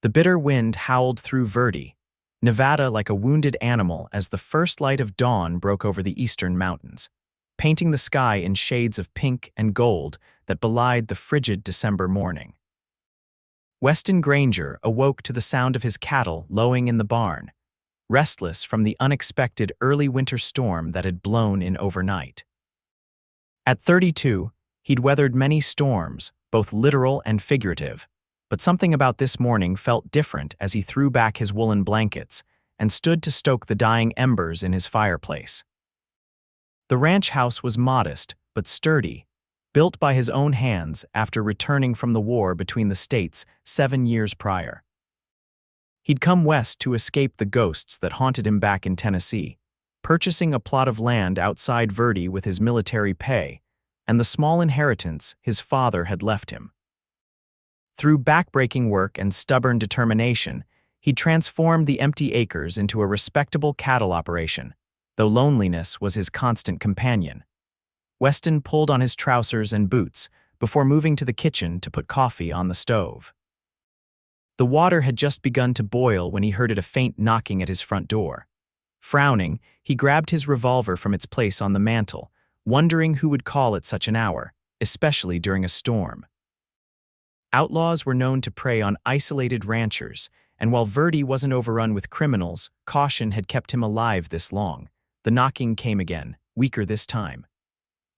The bitter wind howled through Verdi, Nevada like a wounded animal as the first light of dawn broke over the eastern mountains, painting the sky in shades of pink and gold that belied the frigid December morning. Weston Granger awoke to the sound of his cattle lowing in the barn, restless from the unexpected early winter storm that had blown in overnight. At 32, he'd weathered many storms, both literal and figurative, but something about this morning felt different as he threw back his woolen blankets and stood to stoke the dying embers in his fireplace. The ranch house was modest but sturdy, built by his own hands after returning from the war between the states 7 years prior. He'd come west to escape the ghosts that haunted him back in Tennessee, purchasing a plot of land outside Verdi with his military pay and the small inheritance his father had left him. Through backbreaking work and stubborn determination, he'd transformed the empty acres into a respectable cattle operation, though loneliness was his constant companion. Weston pulled on his trousers and boots before moving to the kitchen to put coffee on the stove. The water had just begun to boil when he heard a faint knocking at his front door. Frowning, he grabbed his revolver from its place on the mantel, wondering who would call at such an hour, especially during a storm. Outlaws were known to prey on isolated ranchers, and while Verdi wasn't overrun with criminals, caution had kept him alive this long. The knocking came again, weaker this time.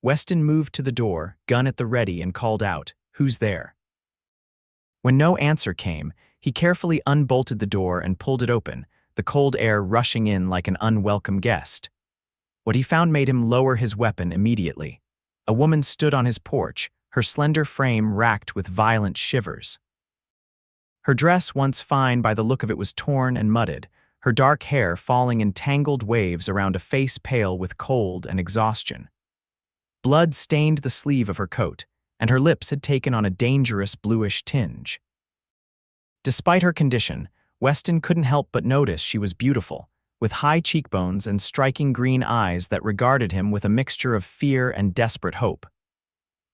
Weston moved to the door, gun at the ready, and called out, "Who's there?" When no answer came, he carefully unbolted the door and pulled it open, the cold air rushing in like an unwelcome guest. What he found made him lower his weapon immediately. A woman stood on his porch, her slender frame racked with violent shivers. Her dress, once fine by the look of it, was torn and mudded, her dark hair falling in tangled waves around a face pale with cold and exhaustion. Blood stained the sleeve of her coat, and her lips had taken on a dangerous bluish tinge. Despite her condition, Weston couldn't help but notice she was beautiful, with high cheekbones and striking green eyes that regarded him with a mixture of fear and desperate hope.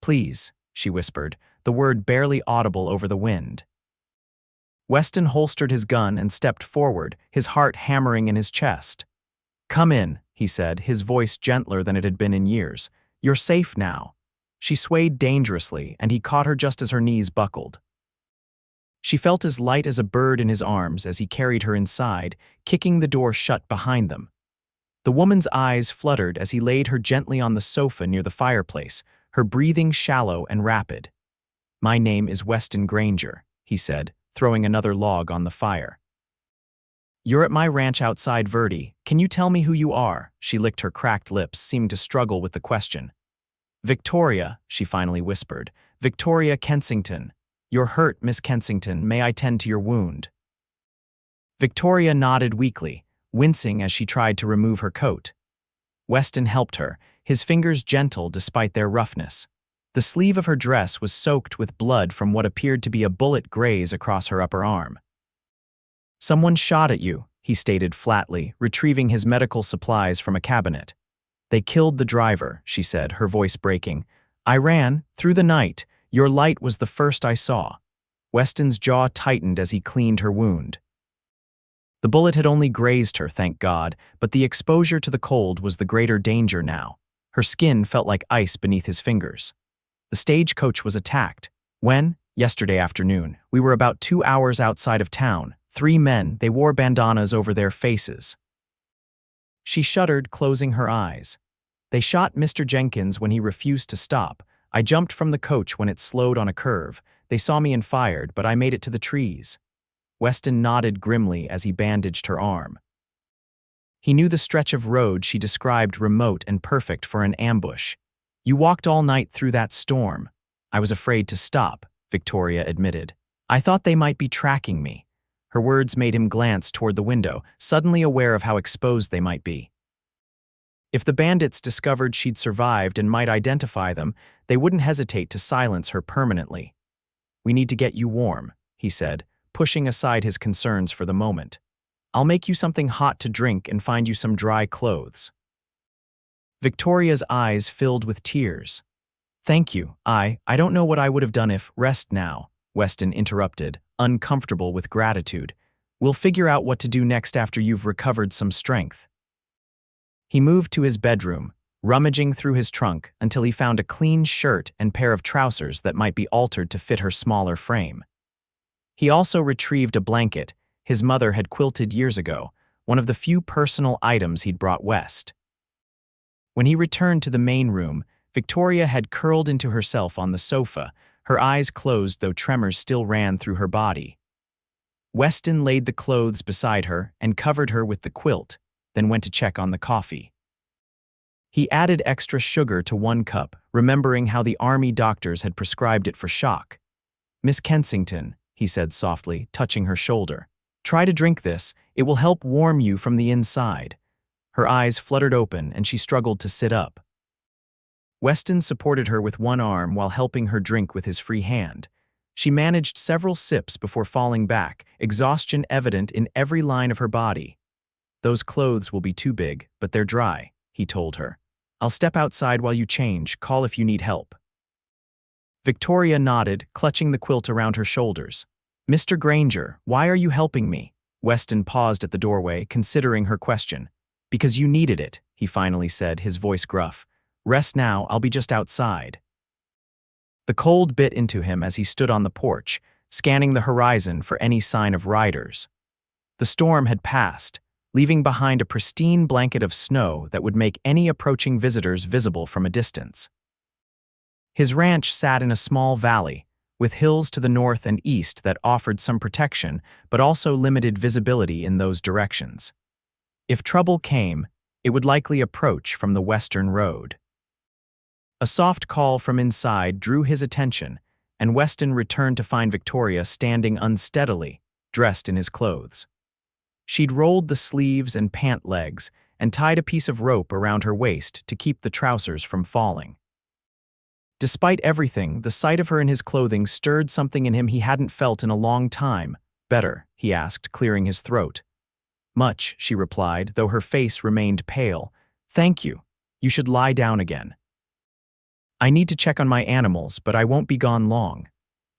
"Please," she whispered, the word barely audible over the wind. Weston holstered his gun and stepped forward, his heart hammering in his chest. "Come in," he said, his voice gentler than it had been in years. "You're safe now." She swayed dangerously, and he caught her just as her knees buckled. She felt as light as a bird in his arms as he carried her inside, kicking the door shut behind them. The woman's eyes fluttered as he laid her gently on the sofa near the fireplace, her breathing shallow and rapid. "My name is Weston Granger," he said, throwing another log on the fire. "You're at my ranch outside Verdi. Can you tell me who you are?" She licked her cracked lips, seeming to struggle with the question. "Victoria," she finally whispered. "Victoria Kensington. You're hurt, Miss Kensington. May I tend to your wound?" Victoria nodded weakly, wincing as she tried to remove her coat. Weston helped her, his fingers gentle despite their roughness. The sleeve of her dress was soaked with blood from what appeared to be a bullet graze across her upper arm. "Someone shot at you," he stated flatly, retrieving his medical supplies from a cabinet. "They killed the driver," she said, her voice breaking. "I ran, through the night. Your light was the first I saw." Weston's jaw tightened as he cleaned her wound. The bullet had only grazed her, thank God, but the exposure to the cold was the greater danger now. Her skin felt like ice beneath his fingers. "The stagecoach was attacked. When? Yesterday afternoon. We were about 2 hours outside of town. 3 men, they wore bandanas over their faces." She shuddered, closing her eyes. "They shot Mr. Jenkins when he refused to stop. I jumped from the coach when it slowed on a curve. They saw me and fired, but I made it to the trees." Weston nodded grimly as he bandaged her arm. He knew the stretch of road she described remote and perfect for an ambush. "You walked all night through that storm." "I was afraid to stop," Victoria admitted. "I thought they might be tracking me." Her words made him glance toward the window, suddenly aware of how exposed they might be. If the bandits discovered she'd survived and might identify them, they wouldn't hesitate to silence her permanently. "We need to get you warm," he said, pushing aside his concerns for the moment. "I'll make you something hot to drink and find you some dry clothes." Victoria's eyes filled with tears. "Thank you. I don't know what I would have done if—" "Rest now," Weston interrupted, uncomfortable with gratitude. We'll figure out what to do next after you've recovered some strength. He moved to his bedroom, rummaging through his trunk until he found a clean shirt and pair of trousers that might be altered to fit her smaller frame. He also retrieved a blanket his mother had quilted years ago, one of the few personal items he'd brought west. When he returned to the main room, Victoria had curled into herself on the sofa, her eyes closed though tremors still ran through her body. Weston laid the clothes beside her and covered her with the quilt, then went to check on the coffee. He added extra sugar to 1 cup, remembering how the army doctors had prescribed it for shock. "Miss Kensington," he said softly, touching her shoulder, "try to drink this. It will help warm you from the inside." Her eyes fluttered open and she struggled to sit up. Weston supported her with one arm while helping her drink with his free hand. She managed several sips before falling back, exhaustion evident in every line of her body. "Those clothes will be too big, but they're dry," he told her. "I'll step outside while you change. Call if you need help." Victoria nodded, clutching the quilt around her shoulders. "Mr. Granger, why are you helping me?" Weston paused at the doorway, considering her question. "Because you needed it," he finally said, his voice gruff. "Rest now, I'll be just outside." The cold bit into him as he stood on the porch, scanning the horizon for any sign of riders. The storm had passed, leaving behind a pristine blanket of snow that would make any approaching visitors visible from a distance. His ranch sat in a small valley, with hills to the north and east that offered some protection but also limited visibility in those directions. If trouble came, it would likely approach from the western road. A soft call from inside drew his attention, and Weston returned to find Victoria standing unsteadily, dressed in his clothes. She'd rolled the sleeves and pant legs and tied a piece of rope around her waist to keep the trousers from falling. Despite everything, the sight of her in his clothing stirred something in him he hadn't felt in a long time. "Better?" he asked, clearing his throat. "Much," she replied, though her face remained pale. "Thank you. You should lie down again." "I need to check on my animals, but I won't be gone long."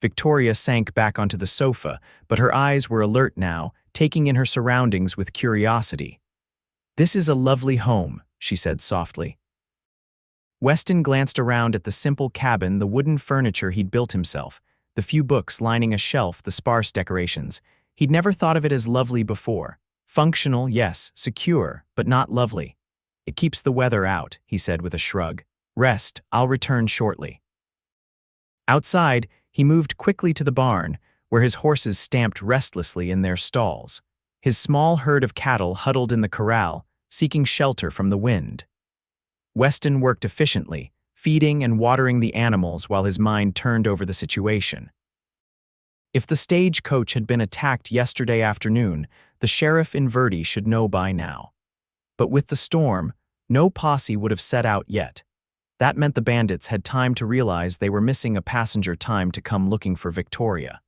Victoria sank back onto the sofa, but her eyes were alert now, taking in her surroundings with curiosity. "This is a lovely home," she said softly. Weston glanced around at the simple cabin, the wooden furniture he'd built himself, the few books lining a shelf, the sparse decorations. He'd never thought of it as lovely before. Functional, yes, secure, but not lovely. "It keeps the weather out," he said with a shrug. "Rest, I'll return shortly." Outside, he moved quickly to the barn, where his horses stamped restlessly in their stalls. His small herd of cattle huddled in the corral, seeking shelter from the wind. Weston worked efficiently, feeding and watering the animals while his mind turned over the situation. If the stagecoach had been attacked yesterday afternoon, the sheriff in Verdi should know by now. But with the storm, no posse would have set out yet. That meant the bandits had time to realize they were missing a passenger time to come looking for Victoria.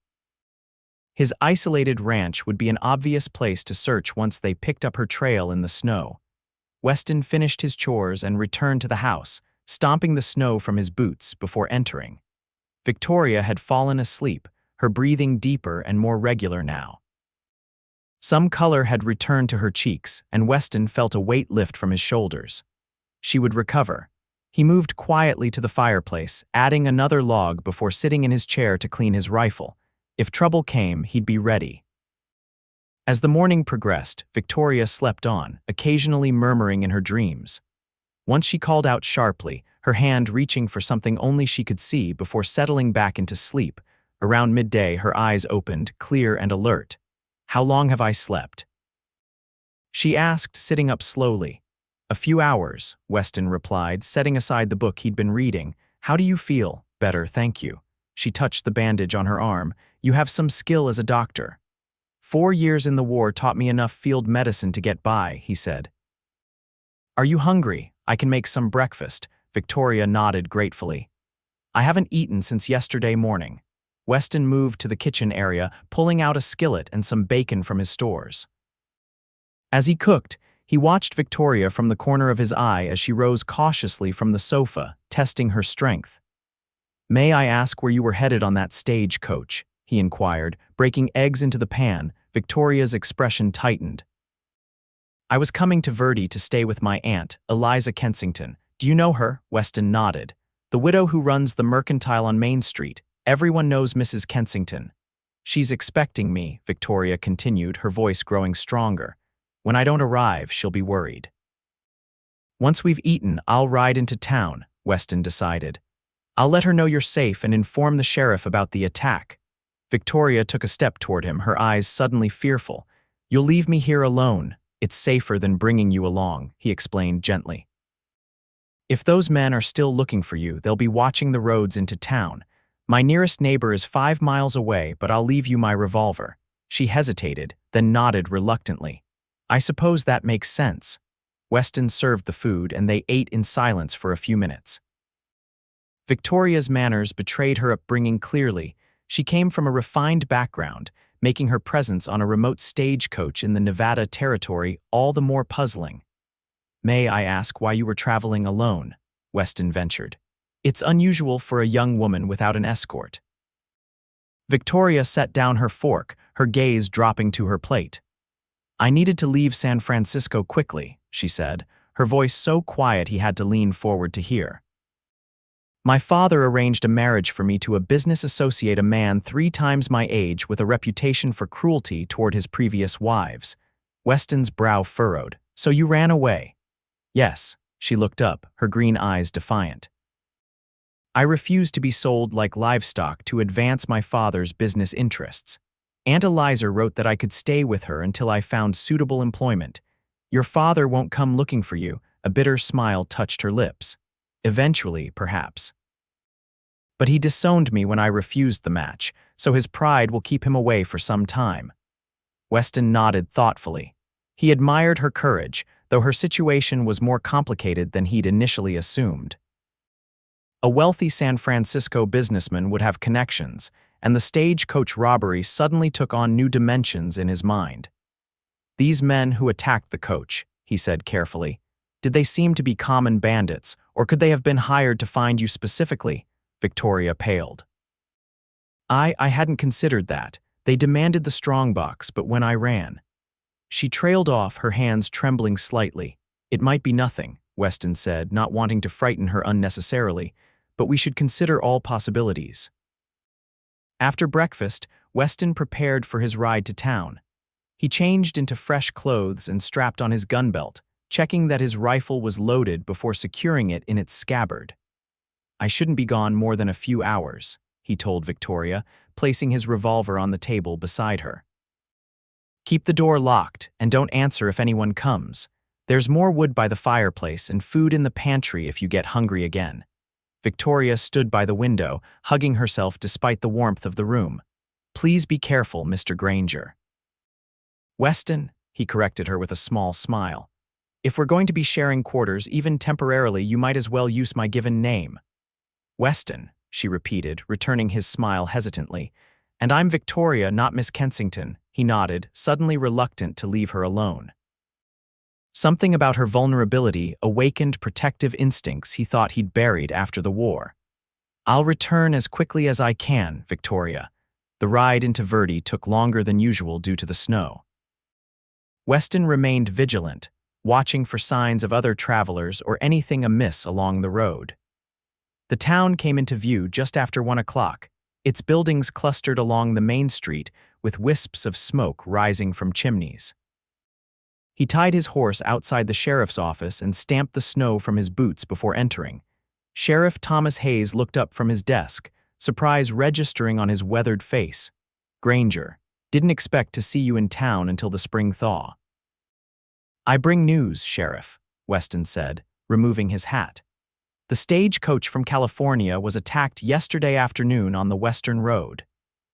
His isolated ranch would be an obvious place to search once they picked up her trail in the snow. Weston finished his chores and returned to the house, stomping the snow from his boots before entering. Victoria had fallen asleep, her breathing deeper and more regular now. Some color had returned to her cheeks, and Weston felt a weight lift from his shoulders. She would recover. He moved quietly to the fireplace, adding another log before sitting in his chair to clean his rifle. If trouble came, he'd be ready. As the morning progressed, Victoria slept on, occasionally murmuring in her dreams. Once she called out sharply, her hand reaching for something only she could see before settling back into sleep. Around midday, her eyes opened, clear and alert. "How long have I slept?" she asked, sitting up slowly. "A few hours," Weston replied, setting aside the book he'd been reading. "How do you feel?" "Better, thank you." She touched the bandage on her arm. "You have some skill as a doctor." 4 years in the war taught me enough field medicine to get by," he said. "Are you hungry? I can make some breakfast." Victoria nodded gratefully. "I haven't eaten since yesterday morning." Weston moved to the kitchen area, pulling out a skillet and some bacon from his stores. As he cooked, he watched Victoria from the corner of his eye as she rose cautiously from the sofa, testing her strength. "May I ask where you were headed on that stagecoach?" he inquired, breaking eggs into the pan. Victoria's expression tightened. I was coming to Verdi to stay with my aunt, Eliza Kensington. Do you know her? Weston nodded. The widow who runs the mercantile on Main Street. Everyone knows Mrs. Kensington. She's expecting me, Victoria continued, her voice growing stronger. When I don't arrive, she'll be worried. Once we've eaten, I'll ride into town, Weston decided. I'll let her know you're safe and inform the sheriff about the attack. Victoria took a step toward him, her eyes suddenly fearful. You'll leave me here alone. It's safer than bringing you along, he explained gently. If those men are still looking for you, they'll be watching the roads into town. My nearest neighbor is 5 miles away, but I'll leave you my revolver. She hesitated, then nodded reluctantly. I suppose that makes sense. Weston served the food, and they ate in silence for a few minutes. Victoria's manners betrayed her upbringing clearly. She came from a refined background, making her presence on a remote stagecoach in the Nevada territory all the more puzzling. May I ask why you were traveling alone? Weston ventured. It's unusual for a young woman without an escort. Victoria set down her fork, her gaze dropping to her plate. I needed to leave San Francisco quickly, she said, her voice so quiet he had to lean forward to hear. My father arranged a marriage for me to a business associate, a man 3 times my age with a reputation for cruelty toward his previous wives. Weston's brow furrowed. So you ran away? Yes, she looked up, her green eyes defiant. I refused to be sold like livestock to advance my father's business interests. Aunt Eliza wrote that I could stay with her until I found suitable employment. Your father won't come looking for you. A bitter smile touched her lips. Eventually, perhaps. But he disowned me when I refused the match, so his pride will keep him away for some time. Weston nodded thoughtfully. He admired her courage, though her situation was more complicated than he'd initially assumed. A wealthy San Francisco businessman would have connections, and the stagecoach robbery suddenly took on new dimensions in his mind. These men who attacked the coach, he said carefully, did they seem to be common bandits, or could they have been hired to find you specifically? Victoria paled. I hadn't considered that. They demanded the strongbox, but when I ran. She trailed off, her hands trembling slightly. It might be nothing, Weston said, not wanting to frighten her unnecessarily, but we should consider all possibilities. After breakfast, Weston prepared for his ride to town. He changed into fresh clothes and strapped on his gun belt, checking that his rifle was loaded before securing it in its scabbard. I shouldn't be gone more than a few hours, he told Victoria, placing his revolver on the table beside her. Keep the door locked and don't answer if anyone comes. There's more wood by the fireplace and food in the pantry if you get hungry again. Victoria stood by the window, hugging herself despite the warmth of the room. Please be careful, Mr. Granger. Weston, he corrected her with a small smile. If we're going to be sharing quarters, even temporarily, you might as well use my given name. Weston, she repeated, returning his smile hesitantly. And I'm Victoria, not Miss Kensington, he nodded, suddenly reluctant to leave her alone. Something about her vulnerability awakened protective instincts he thought he'd buried after the war. I'll return as quickly as I can, Victoria. The ride into Verdi took longer than usual due to the snow. Weston remained vigilant, watching for signs of other travelers or anything amiss along the road. The town came into view just after 1 o'clock, its buildings clustered along the main street with wisps of smoke rising from chimneys. He tied his horse outside the sheriff's office and stamped the snow from his boots before entering. Sheriff Thomas Hayes looked up from his desk, surprise registering on his weathered face. Granger, didn't expect to see you in town until the spring thaw. I bring news, Sheriff, Weston said, removing his hat. The stagecoach from California was attacked yesterday afternoon on the Western Road.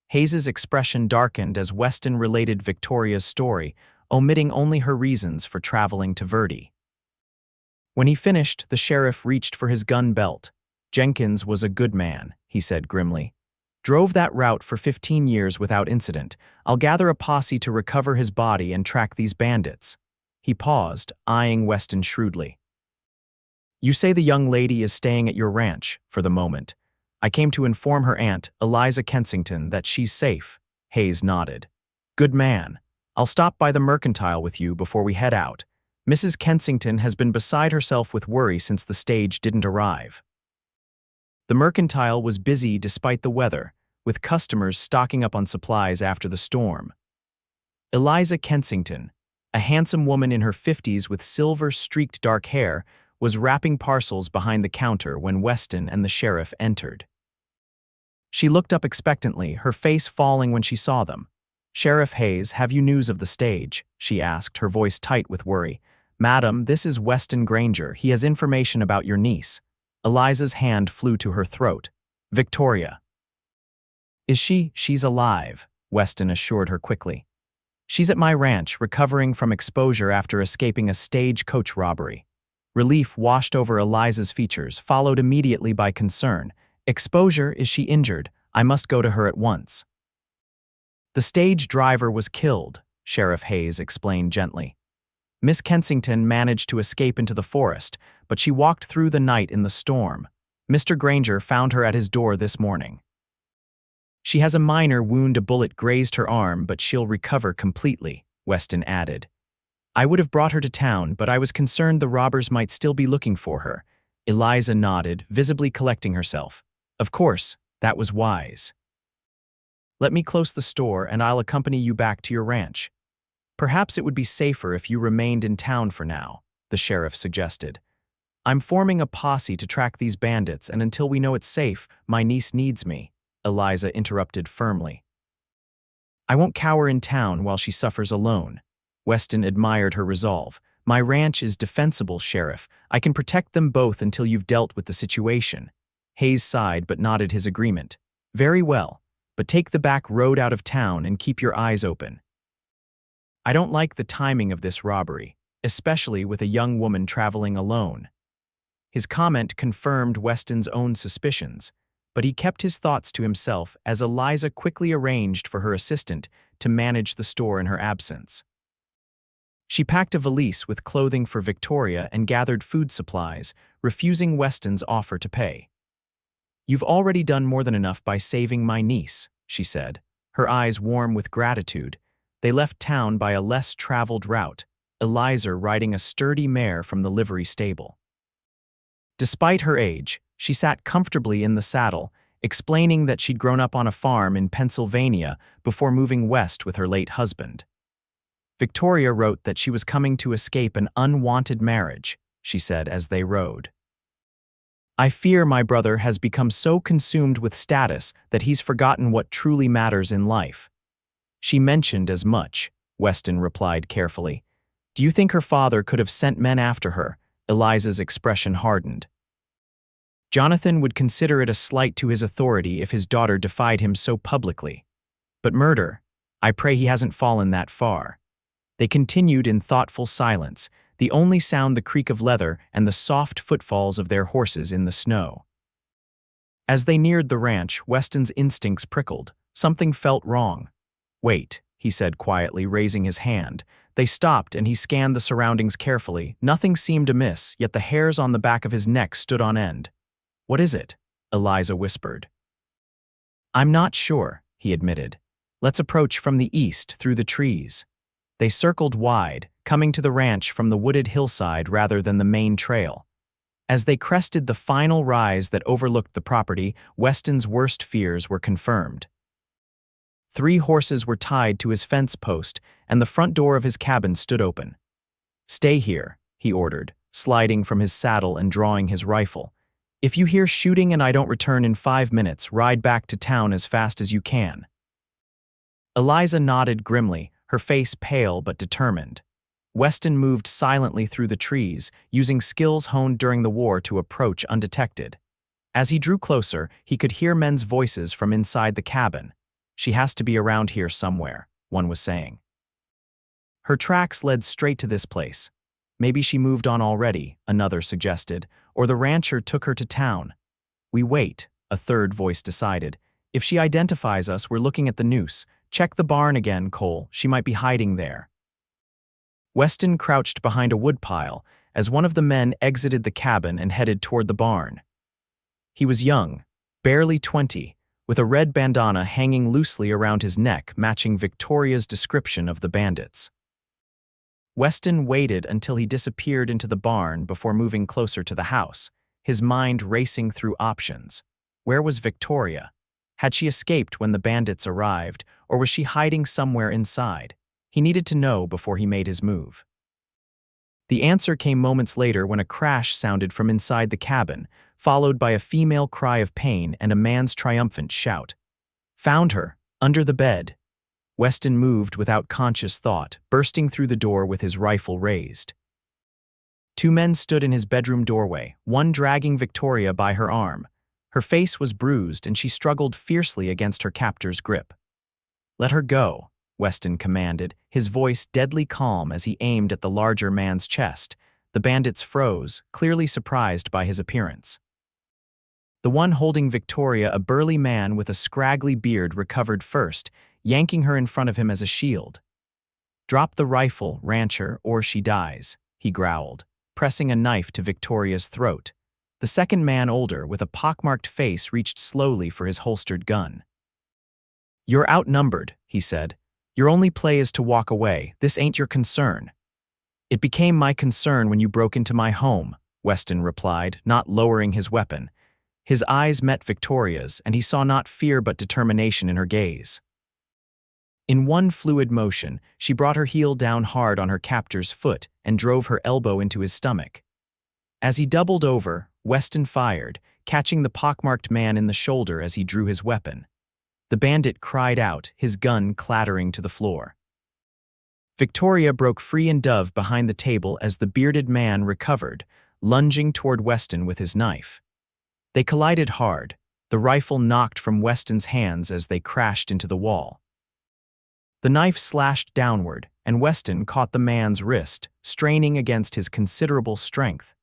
Hayes's expression darkened as Weston related Victoria's story, omitting only her reasons for traveling to Verdi. When he finished, the sheriff reached for his gun belt. Jenkins was a good man, he said grimly. Drove that route for 15 years without incident. I'll gather a posse to recover his body and track these bandits. He paused, eyeing Weston shrewdly. You say the young lady is staying at your ranch, for the moment. I came to inform her aunt, Eliza Kensington, that she's safe. Hayes nodded. Good man. I'll stop by the mercantile with you before we head out. Mrs. Kensington has been beside herself with worry since the stage didn't arrive. The mercantile was busy despite the weather, with customers stocking up on supplies after the storm. Eliza Kensington, a handsome woman in her 50s with silver-streaked dark hair, was wrapping parcels behind the counter when Weston and the sheriff entered. She looked up expectantly, her face falling when she saw them. Sheriff Hayes, have you news of the stage? She asked, her voice tight with worry. Madam, this is Weston Granger. He has information about your niece. Eliza's hand flew to her throat. Victoria. Is she? She's alive, Weston assured her quickly. She's at my ranch, recovering from exposure after escaping a stagecoach robbery. Relief washed over Eliza's features, followed immediately by concern. Exposure? Is she injured? I must go to her at once. The stage driver was killed, Sheriff Hayes explained gently. Miss Kensington managed to escape into the forest, but she walked through the night in the storm. Mr. Granger found her at his door this morning. She has a minor wound, a bullet grazed her arm, but she'll recover completely, Weston added. I would have brought her to town, but I was concerned the robbers might still be looking for her. Eliza nodded, visibly collecting herself. Of course, that was wise. Let me close the store and I'll accompany you back to your ranch. Perhaps it would be safer if you remained in town for now, the sheriff suggested. I'm forming a posse to track these bandits, and until we know it's safe, my niece needs me, Eliza interrupted firmly. I won't cower in town while she suffers alone. Weston admired her resolve. My ranch is defensible, Sheriff. I can protect them both until you've dealt with the situation. Hayes sighed but nodded his agreement. Very well, but take the back road out of town and keep your eyes open. I don't like the timing of this robbery, especially with a young woman traveling alone. His comment confirmed Weston's own suspicions, but he kept his thoughts to himself as Eliza quickly arranged for her assistant to manage the store in her absence. She packed a valise with clothing for Victoria and gathered food supplies, refusing Weston's offer to pay. You've already done more than enough by saving my niece, she said, her eyes warm with gratitude. They left town by a less traveled route, Eliza riding a sturdy mare from the livery stable. Despite her age, she sat comfortably in the saddle, explaining that she'd grown up on a farm in Pennsylvania before moving west with her late husband. Victoria wrote that she was coming to escape an unwanted marriage, she said as they rode. I fear my brother has become so consumed with status that he's forgotten what truly matters in life. She mentioned as much, Weston replied carefully. Do you think her father could have sent men after her? Eliza's expression hardened. Jonathan would consider it a slight to his authority if his daughter defied him so publicly. But murder, I pray he hasn't fallen that far. They continued in thoughtful silence, the only sound the creak of leather and the soft footfalls of their horses in the snow. As they neared the ranch, Weston's instincts prickled. Something felt wrong. Wait, he said quietly, raising his hand. They stopped and he scanned the surroundings carefully. Nothing seemed amiss, yet the hairs on the back of his neck stood on end. What is it? Eliza whispered. I'm not sure, he admitted. Let's approach from the east through the trees. They circled wide, coming to the ranch from the wooded hillside rather than the main trail. As they crested the final rise that overlooked the property, Weston's worst fears were confirmed. 3 horses were tied to his fence post, and the front door of his cabin stood open. Stay here, he ordered, sliding from his saddle and drawing his rifle. If you hear shooting and I don't return in 5 minutes, ride back to town as fast as you can. Eliza nodded grimly, her face pale but determined. Weston moved silently through the trees, using skills honed during the war to approach undetected. As he drew closer, he could hear men's voices from inside the cabin. She has to be around here somewhere, one was saying. Her tracks led straight to this place. Maybe she moved on already, another suggested, or the rancher took her to town. We wait, a third voice decided. If she identifies us, we're looking at the noose. Check the barn again, Cole. She might be hiding there. Weston crouched behind a woodpile as one of the men exited the cabin and headed toward the barn. He was young, barely 20, with a red bandana hanging loosely around his neck matching Victoria's description of the bandits. Weston waited until he disappeared into the barn before moving closer to the house, his mind racing through options. Where was Victoria? Had she escaped when the bandits arrived, or was she hiding somewhere inside? He needed to know before he made his move. The answer came moments later when a crash sounded from inside the cabin, followed by a female cry of pain and a man's triumphant shout. "Found her, under the bed." Weston moved without conscious thought, bursting through the door with his rifle raised. Two men stood in his bedroom doorway, one dragging Victoria by her arm. Her face was bruised and she struggled fiercely against her captor's grip. "Let her go," Weston commanded, his voice deadly calm as he aimed at the larger man's chest. The bandits froze, clearly surprised by his appearance. The one holding Victoria, a burly man with a scraggly beard, recovered first, yanking her in front of him as a shield. "Drop the rifle, rancher, or she dies," he growled, pressing a knife to Victoria's throat. The second man, older, with a pockmarked face, reached slowly for his holstered gun. "You're outnumbered," he said. "Your only play is to walk away. This ain't your concern." "It became my concern when you broke into my home," Weston replied, not lowering his weapon. His eyes met Victoria's, and he saw not fear but determination in her gaze. In one fluid motion, she brought her heel down hard on her captor's foot and drove her elbow into his stomach. As he doubled over, Weston fired, catching the pockmarked man in the shoulder as he drew his weapon. The bandit cried out, his gun clattering to the floor. Victoria broke free and dove behind the table as the bearded man recovered, lunging toward Weston with his knife. They collided hard, the rifle knocked from Weston's hands as they crashed into the wall. The knife slashed downward, and Weston caught the man's wrist, straining against his considerable strength.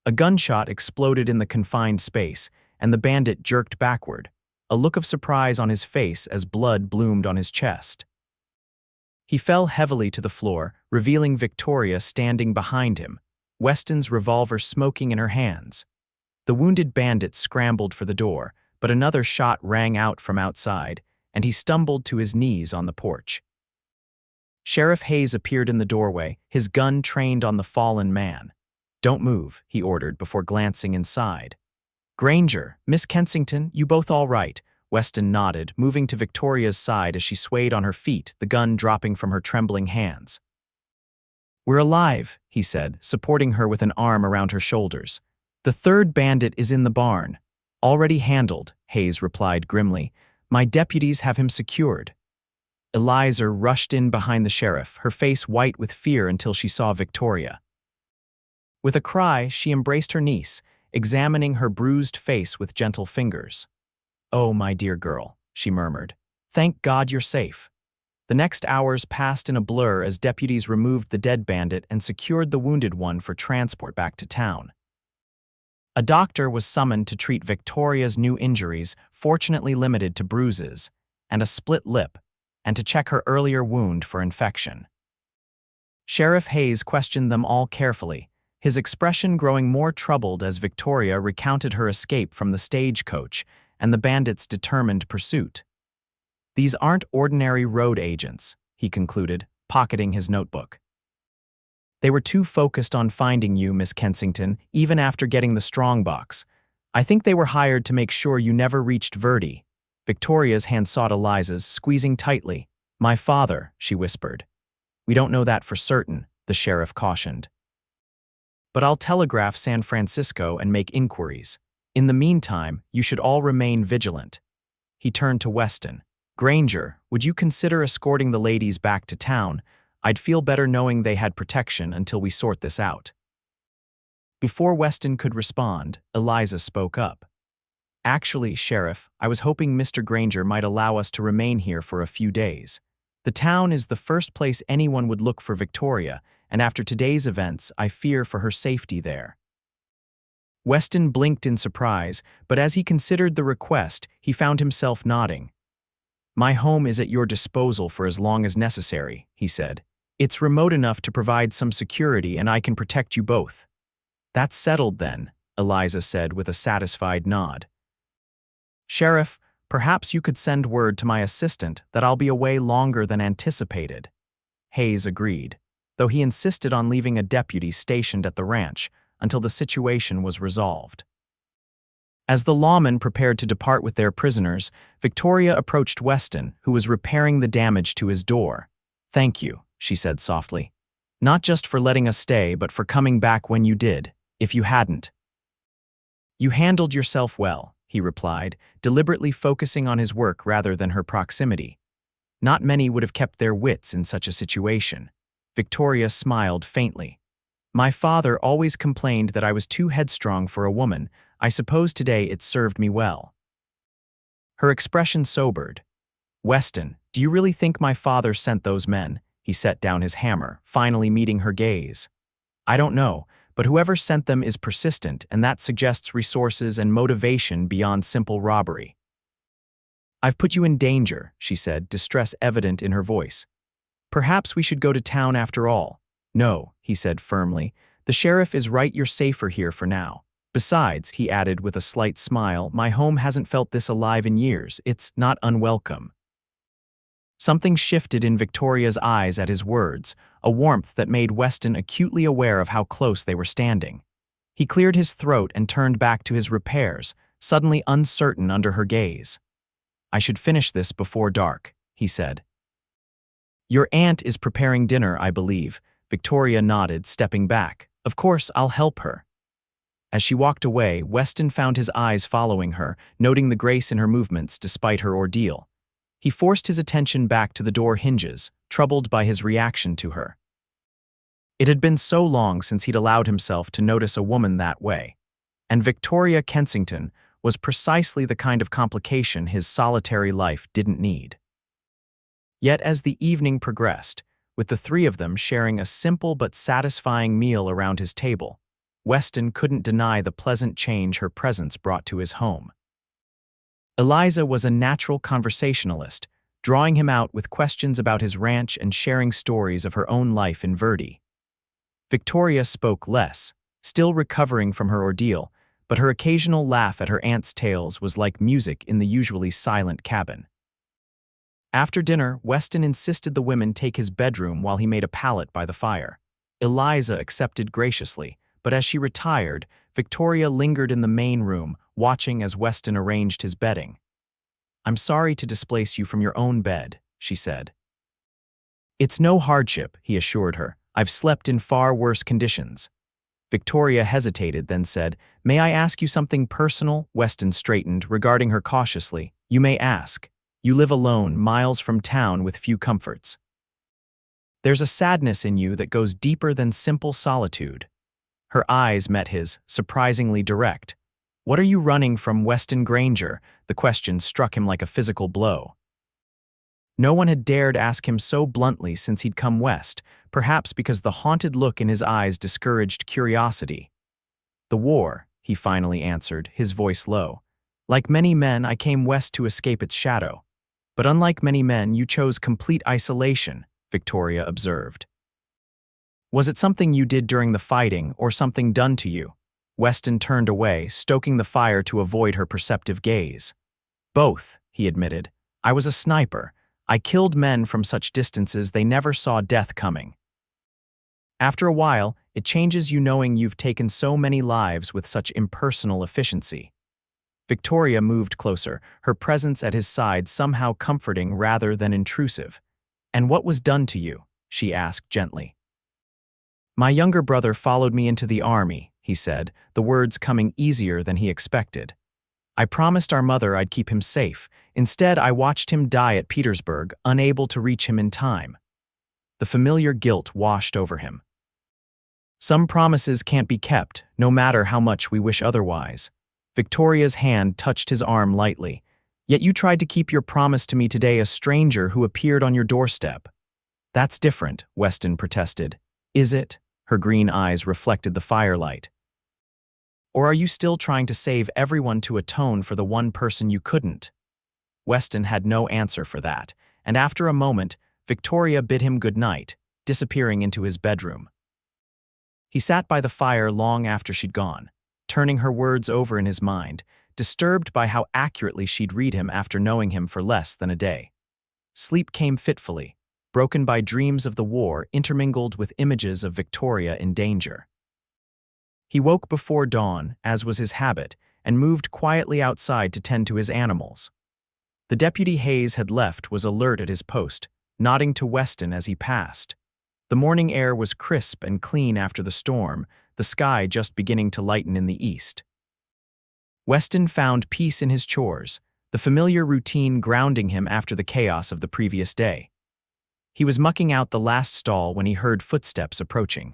A gunshot exploded in the confined space, and the bandit jerked backward, a look of surprise on his face as blood bloomed on his chest. He fell heavily to the floor, revealing Victoria standing behind him, Weston's revolver smoking in her hands. The wounded bandit scrambled for the door, but another shot rang out from outside, and he stumbled to his knees on the porch. Sheriff Hayes appeared in the doorway, his gun trained on the fallen man. "Don't move," he ordered before glancing inside. "Granger, Miss Kensington, you both all right?" Weston nodded, moving to Victoria's side as she swayed on her feet, the gun dropping from her trembling hands. "We're alive," he said, supporting her with an arm around her shoulders. "The third bandit is in the barn." "Already handled," Hayes replied grimly. "My deputies have him secured." Eliza rushed in behind the sheriff, her face white with fear until she saw Victoria. With a cry, she embraced her niece, examining her bruised face with gentle fingers. "Oh, my dear girl," she murmured. "Thank God you're safe." The next hours passed in a blur as deputies removed the dead bandit and secured the wounded one for transport back to town. A doctor was summoned to treat Victoria's new injuries, fortunately limited to bruises, and a split lip, and to check her earlier wound for infection. Sheriff Hayes questioned them all carefully, his expression growing more troubled as Victoria recounted her escape from the stagecoach and the bandits' determined pursuit. "These aren't ordinary road agents," he concluded, pocketing his notebook. "They were too focused on finding you, Miss Kensington, even after getting the strongbox. I think they were hired to make sure you never reached Verdi." Victoria's hand sought Eliza's, squeezing tightly. "My father," she whispered. "We don't know that for certain," the sheriff cautioned. "But I'll telegraph San Francisco and make inquiries. In the meantime, you should all remain vigilant." He turned to Weston. "Granger, would you consider escorting the ladies back to town? I'd feel better knowing they had protection until we sort this out." Before Weston could respond, Eliza spoke up. "Actually, Sheriff, I was hoping Mr. Granger might allow us to remain here for a few days. The town is the first place anyone would look for Victoria, and after today's events, I fear for her safety there." Weston blinked in surprise, but as he considered the request, he found himself nodding. "My home is at your disposal for as long as necessary," he said. "It's remote enough to provide some security, and I can protect you both." "That's settled then," Eliza said with a satisfied nod. "Sheriff, perhaps you could send word to my assistant that I'll be away longer than anticipated." Hayes agreed, though he insisted on leaving a deputy stationed at the ranch until the situation was resolved. As the lawmen prepared to depart with their prisoners, Victoria approached Weston, who was repairing the damage to his door. "Thank you," she said softly. "Not just for letting us stay, but for coming back when you did. If you hadn't." "You handled yourself well," he replied, deliberately focusing on his work rather than her proximity. Not many would have kept their wits in such a situation. Victoria smiled faintly. "My father always complained that I was too headstrong for a woman. I suppose today it served me well." Her expression sobered. "Weston, do you really think my father sent those men?" He set down his hammer, finally meeting her gaze. "I don't know, but whoever sent them is persistent, and that suggests resources and motivation beyond simple robbery." "I've put you in danger," she said, distress evident in her voice. "Perhaps we should go to town after all." "No," he said firmly. "The sheriff is right, you're safer here for now. Besides," he added with a slight smile, "my home hasn't felt this alive in years. It's not unwelcome." Something shifted in Victoria's eyes at his words, a warmth that made Weston acutely aware of how close they were standing. He cleared his throat and turned back to his repairs, suddenly uncertain under her gaze. "I should finish this before dark," he said. "Your aunt is preparing dinner, I believe." Victoria nodded, stepping back. "Of course, I'll help her." As she walked away, Weston found his eyes following her, noting the grace in her movements despite her ordeal. He forced his attention back to the door hinges, troubled by his reaction to her. It had been so long since he'd allowed himself to notice a woman that way, and Victoria Kensington was precisely the kind of complication his solitary life didn't need. Yet as the evening progressed, with the three of them sharing a simple but satisfying meal around his table, Weston couldn't deny the pleasant change her presence brought to his home. Eliza was a natural conversationalist, drawing him out with questions about his ranch and sharing stories of her own life in Verdi. Victoria spoke less, still recovering from her ordeal, but her occasional laugh at her aunt's tales was like music in the usually silent cabin. After dinner, Weston insisted the women take his bedroom while he made a pallet by the fire. Eliza accepted graciously, but as she retired, Victoria lingered in the main room, watching as Weston arranged his bedding. "I'm sorry to displace you from your own bed," she said. "It's no hardship," he assured her. "I've slept in far worse conditions." Victoria hesitated, then said, "May I ask you something personal?" Weston straightened, regarding her cautiously. "You may ask. You live alone, miles from town with few comforts. There's a sadness in you that goes deeper than simple solitude." Her eyes met his, surprisingly direct. "What are you running from, Weston Granger?" The question struck him like a physical blow. No one had dared ask him so bluntly since he'd come west, perhaps because the haunted look in his eyes discouraged curiosity. "The war," he finally answered, his voice low. "Like many men, I came west to escape its shadow. But unlike many men, you chose complete isolation," Victoria observed. "Was it something you did during the fighting, or something done to you?" Weston turned away, stoking the fire to avoid her perceptive gaze. "Both," he admitted. "I was a sniper. I killed men from such distances they never saw death coming. After a while, it changes you knowing you've taken so many lives with such impersonal efficiency." Victoria moved closer, her presence at his side somehow comforting rather than intrusive. "And what was done to you?" she asked gently. "My younger brother followed me into the army," he said, the words coming easier than he expected. "I promised our mother I'd keep him safe. Instead, I watched him die at Petersburg, unable to reach him in time." The familiar guilt washed over him. "Some promises can't be kept, no matter how much we wish otherwise." Victoria's hand touched his arm lightly. "Yet you tried to keep your promise to me today, a stranger who appeared on your doorstep." "That's different," Weston protested. "Is it?" Her green eyes reflected the firelight. "Or are you still trying to save everyone to atone for the one person you couldn't?" Weston had no answer for that, and after a moment, Victoria bid him good night, disappearing into his bedroom. He sat by the fire long after she'd gone, turning her words over in his mind, disturbed by how accurately she'd read him after knowing him for less than a day. Sleep came fitfully, broken by dreams of the war intermingled with images of Victoria in danger. He woke before dawn, as was his habit, and moved quietly outside to tend to his animals. The deputy Hayes had left was alert at his post, nodding to Weston as he passed. The morning air was crisp and clean after the storm, the sky just beginning to lighten in the east. Weston found peace in his chores, the familiar routine grounding him after the chaos of the previous day. He was mucking out the last stall when he heard footsteps approaching.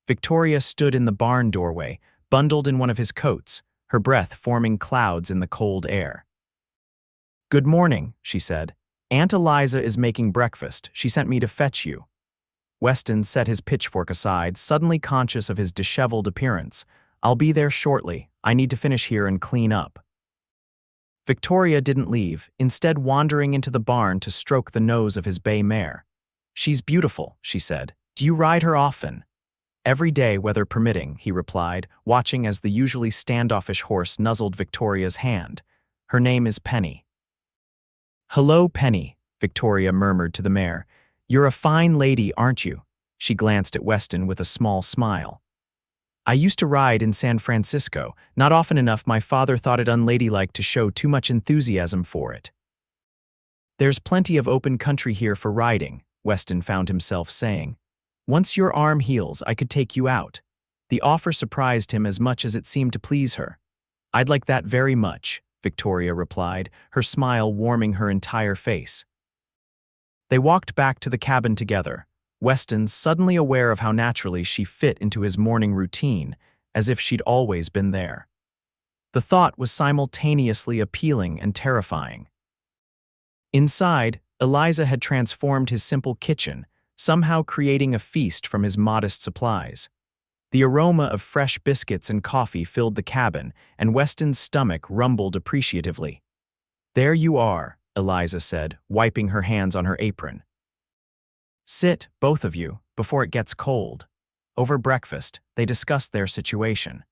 Victoria stood in the barn doorway, bundled in one of his coats, her breath forming clouds in the cold air. "Good morning," she said. "Aunt Eliza is making breakfast. She sent me to fetch you." Weston set his pitchfork aside, suddenly conscious of his disheveled appearance. "I'll be there shortly. I need to finish here and clean up." Victoria didn't leave, instead wandering into the barn to stroke the nose of his bay mare. "She's beautiful," she said. "Do you ride her often?" "Every day, weather permitting," he replied, watching as the usually standoffish horse nuzzled Victoria's hand. "Her name is Penny." "Hello, Penny," Victoria murmured to the mare. "You're a fine lady, aren't you?" She glanced at Weston with a small smile. "I used to ride in San Francisco, not often enough my father thought it unladylike to show too much enthusiasm for it." "There's plenty of open country here for riding," Weston found himself saying. "Once your arm heals, I could take you out." The offer surprised him as much as it seemed to please her. "I'd like that very much," Victoria replied, her smile warming her entire face. They walked back to the cabin together, Weston suddenly aware of how naturally she fit into his morning routine, as if she'd always been there. The thought was simultaneously appealing and terrifying. Inside, Eliza had transformed his simple kitchen, somehow creating a feast from his modest supplies. The aroma of fresh biscuits and coffee filled the cabin, and Weston's stomach rumbled appreciatively. "There you are," Eliza said, wiping her hands on her apron. "Sit, both of you, before it gets cold." Over breakfast, they discussed their situation.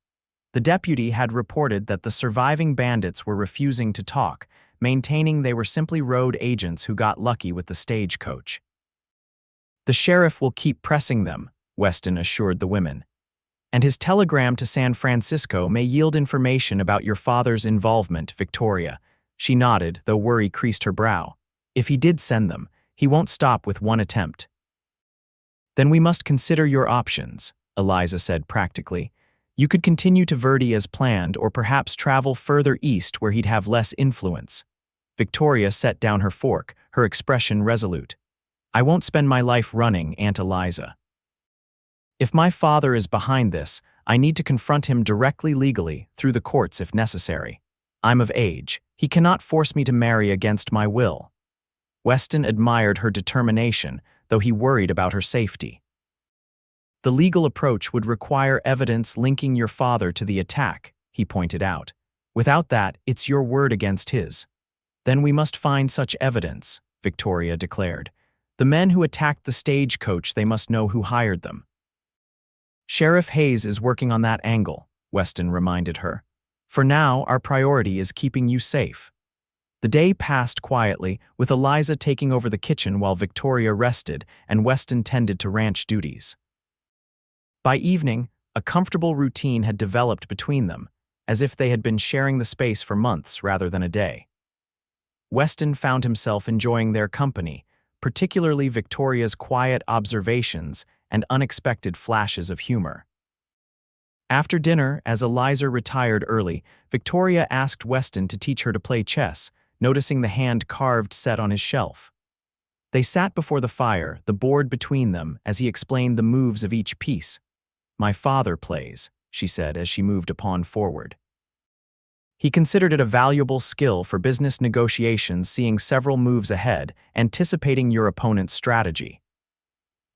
The deputy had reported that the surviving bandits were refusing to talk, maintaining they were simply road agents who got lucky with the stagecoach. "The sheriff will keep pressing them," Weston assured the women. "And his telegram to San Francisco may yield information about your father's involvement, Victoria." She nodded, though worry creased her brow. "If he did send them, he won't stop with one attempt." "Then we must consider your options," Eliza said practically. "You could continue to Verdi as planned, or perhaps travel further east where he'd have less influence." Victoria set down her fork, her expression resolute. "I won't spend my life running, Aunt Eliza. If my father is behind this, I need to confront him directly legally, through the courts if necessary. I'm of age. He cannot force me to marry against my will." Weston admired her determination, though he worried about her safety. "The legal approach would require evidence linking your father to the attack," he pointed out. "Without that, it's your word against his." "Then we must find such evidence," Victoria declared. "The men who attacked the stagecoach, they must know who hired them." "Sheriff Hayes is working on that angle," Weston reminded her. "For now, our priority is keeping you safe." The day passed quietly, with Eliza taking over the kitchen while Victoria rested and Weston tended to ranch duties. By evening, a comfortable routine had developed between them, as if they had been sharing the space for months rather than a day. Weston found himself enjoying their company, particularly Victoria's quiet observations and unexpected flashes of humor. After dinner, as Eliza retired early, Victoria asked Weston to teach her to play chess, noticing the hand-carved set on his shelf. They sat before the fire, the board between them, as he explained the moves of each piece. "My father plays," she said as she moved a pawn forward. He considered it a valuable skill for business negotiations, seeing several moves ahead, anticipating your opponent's strategy.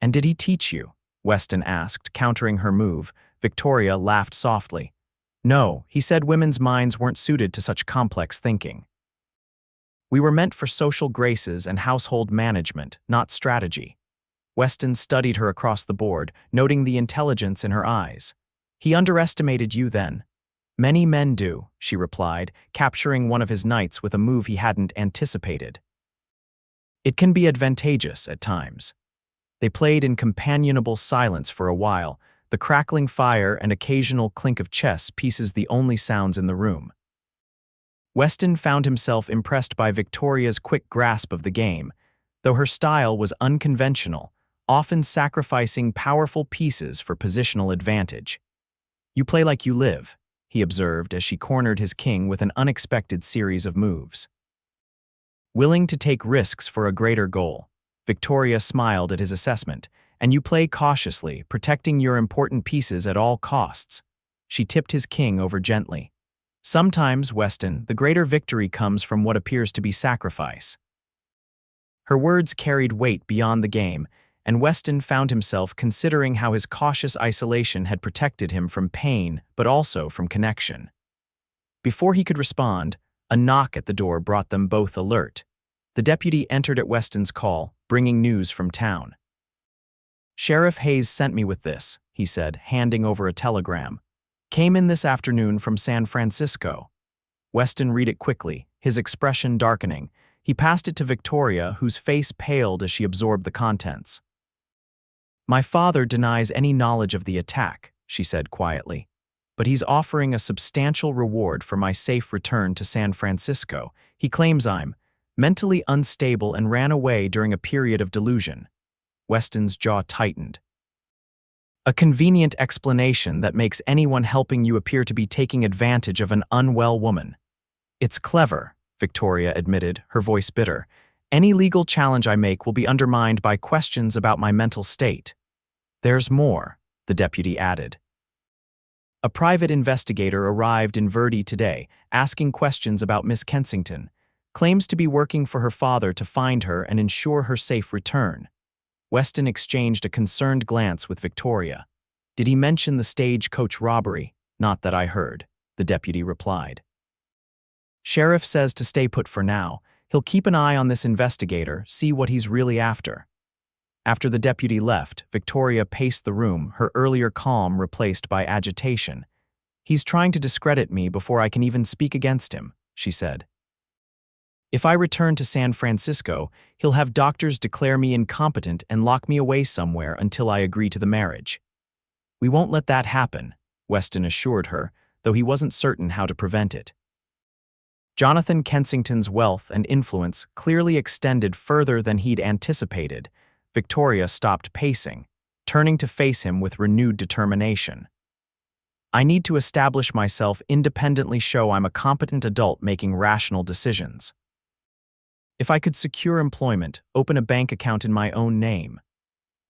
"And did he teach you?" Weston asked, countering her move. Victoria laughed softly. "No, he said women's minds weren't suited to such complex thinking. We were meant for social graces and household management, not strategy." Weston studied her across the board, noting the intelligence in her eyes. "He underestimated you then." Many men do, she replied, capturing one of his knights with a move he hadn't anticipated. It can be advantageous at times. They played in companionable silence for a while, the crackling fire and occasional clink of chess pieces the only sounds in the room. Weston found himself impressed by Victoria's quick grasp of the game, though her style was unconventional, often sacrificing powerful pieces for positional advantage. "You play like you live," he observed as she cornered his king with an unexpected series of moves. Willing to take risks for a greater goal, Victoria smiled at his assessment, "and you play cautiously, protecting your important pieces at all costs." She tipped his king over gently. "Sometimes, Weston, the greater victory comes from what appears to be sacrifice." Her words carried weight beyond the game, and Weston found himself considering how his cautious isolation had protected him from pain but also from connection. Before he could respond, a knock at the door brought them both alert. The deputy entered at Weston's call, bringing news from town. "Sheriff Hayes sent me with this," he said, handing over a telegram. "Came in this afternoon from San Francisco." Weston read it quickly, his expression darkening. He passed it to Victoria, whose face paled as she absorbed the contents. "My father denies any knowledge of the attack," she said quietly, "but he's offering a substantial reward for my safe return to San Francisco. He claims I'm mentally unstable and ran away during a period of delusion." Weston's jaw tightened. "A convenient explanation that makes anyone helping you appear to be taking advantage of an unwell woman." "It's clever," Victoria admitted, her voice bitter. "Any legal challenge I make will be undermined by questions about my mental state." "There's more," the deputy added. "A private investigator arrived in Verdi today, asking questions about Miss Kensington. Claims to be working for her father to find her and ensure her safe return." Weston exchanged a concerned glance with Victoria. "Did he mention the stagecoach robbery?" "Not that I heard," the deputy replied. "Sheriff says to stay put for now. He'll keep an eye on this investigator, see what he's really after." After the deputy left, Victoria paced the room, her earlier calm replaced by agitation. "He's trying to discredit me before I can even speak against him," she said. "If I return to San Francisco, he'll have doctors declare me incompetent and lock me away somewhere until I agree to the marriage." "We won't let that happen," Weston assured her, though he wasn't certain how to prevent it. Jonathan Kensington's wealth and influence clearly extended further than he'd anticipated. Victoria stopped pacing, turning to face him with renewed determination. "I need to establish myself independently, show I'm a competent adult making rational decisions. If I could secure employment, open a bank account in my own name."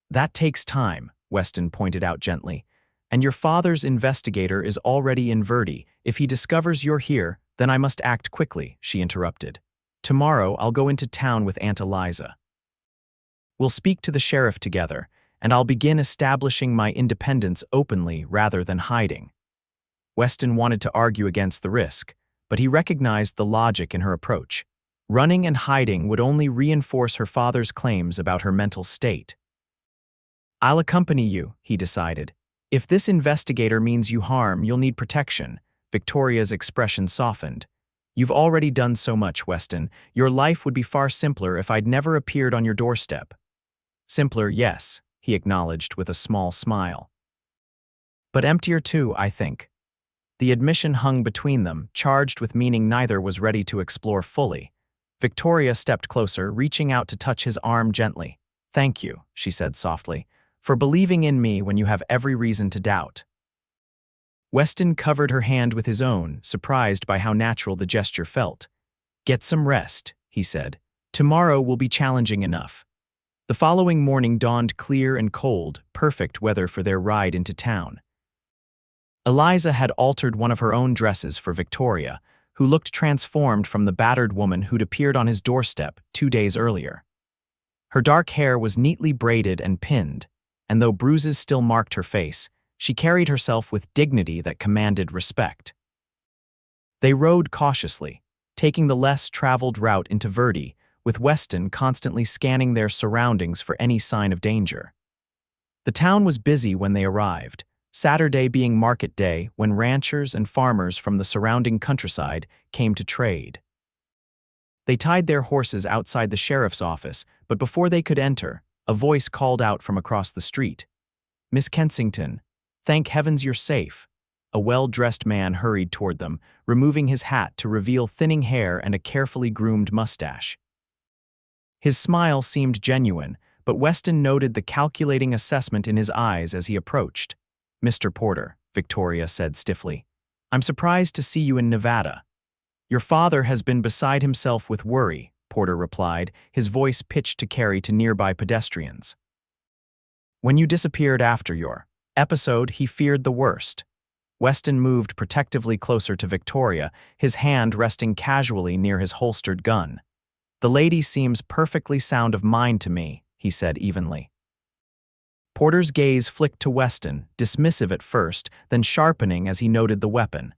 "That takes time," Weston pointed out gently. "And your father's investigator is already in Verdi. If he discovers you're here, then I must act quickly," she interrupted. "Tomorrow I'll go into town with Aunt Eliza. We'll speak to the sheriff together, and I'll begin establishing my independence openly rather than hiding." Weston wanted to argue against the risk, but he recognized the logic in her approach. Running and hiding would only reinforce her father's claims about her mental state. "I'll accompany you," he decided. "If this investigator means you harm, you'll need protection." Victoria's expression softened. "You've already done so much, Weston. Your life would be far simpler if I'd never appeared on your doorstep." "Simpler, yes," he acknowledged with a small smile. "But emptier too, I think." The admission hung between them, charged with meaning neither was ready to explore fully. Victoria stepped closer, reaching out to touch his arm gently. "Thank you," she said softly, "for believing in me when you have every reason to doubt." Weston covered her hand with his own, surprised by how natural the gesture felt. "Get some rest," he said. "Tomorrow will be challenging enough." The following morning dawned clear and cold, perfect weather for their ride into town. Eliza had altered one of her own dresses for Victoria, who looked transformed from the battered woman who'd appeared on his doorstep 2 days earlier. Her dark hair was neatly braided and pinned, and though bruises still marked her face, she carried herself with dignity that commanded respect. They rode cautiously, taking the less traveled route into Verdi, with Weston constantly scanning their surroundings for any sign of danger. The town was busy when they arrived, Saturday being market day when ranchers and farmers from the surrounding countryside came to trade. They tied their horses outside the sheriff's office, but before they could enter, a voice called out from across the street. "Miss Kensington, thank heavens you're safe." A well-dressed man hurried toward them, removing his hat to reveal thinning hair and a carefully groomed mustache. His smile seemed genuine, but Weston noted the calculating assessment in his eyes as he approached. "Mr. Porter," Victoria said stiffly, "I'm surprised to see you in Nevada." "Your father has been beside himself with worry," Porter replied, his voice pitched to carry to nearby pedestrians. "When you disappeared after your episode, he feared the worst." Weston moved protectively closer to Victoria, his hand resting casually near his holstered gun. "The lady seems perfectly sound of mind to me," he said evenly. Porter's gaze flicked to Weston, dismissive at first, then sharpening as he noted the weapon.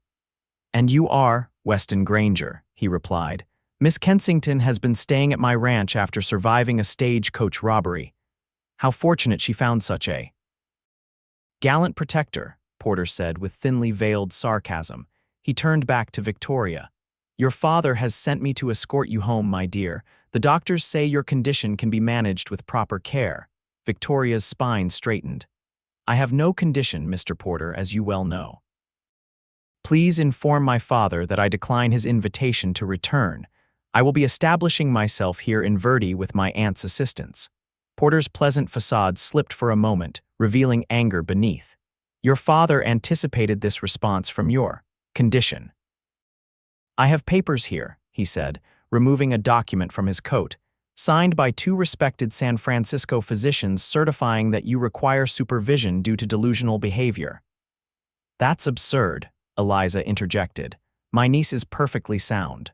"And you are Weston Granger," he replied. "Miss Kensington has been staying at my ranch after surviving a stagecoach robbery. How fortunate she found such a gallant protector," Porter said with thinly veiled sarcasm. He turned back to Victoria. "Your father has sent me to escort you home, my dear. The doctors say your condition can be managed with proper care." Victoria's spine straightened. "I have no condition, Mr. Porter, as you well know. Please inform my father that I decline his invitation to return. I will be establishing myself here in Verdi with my aunt's assistance." Porter's pleasant facade slipped for a moment, revealing anger beneath. "Your father anticipated this response from your condition." "I have papers here," he said, removing a document from his coat, "signed by 2 respected San Francisco physicians certifying that you require supervision due to delusional behavior." "That's absurd," Eliza interjected. "My niece is perfectly sound."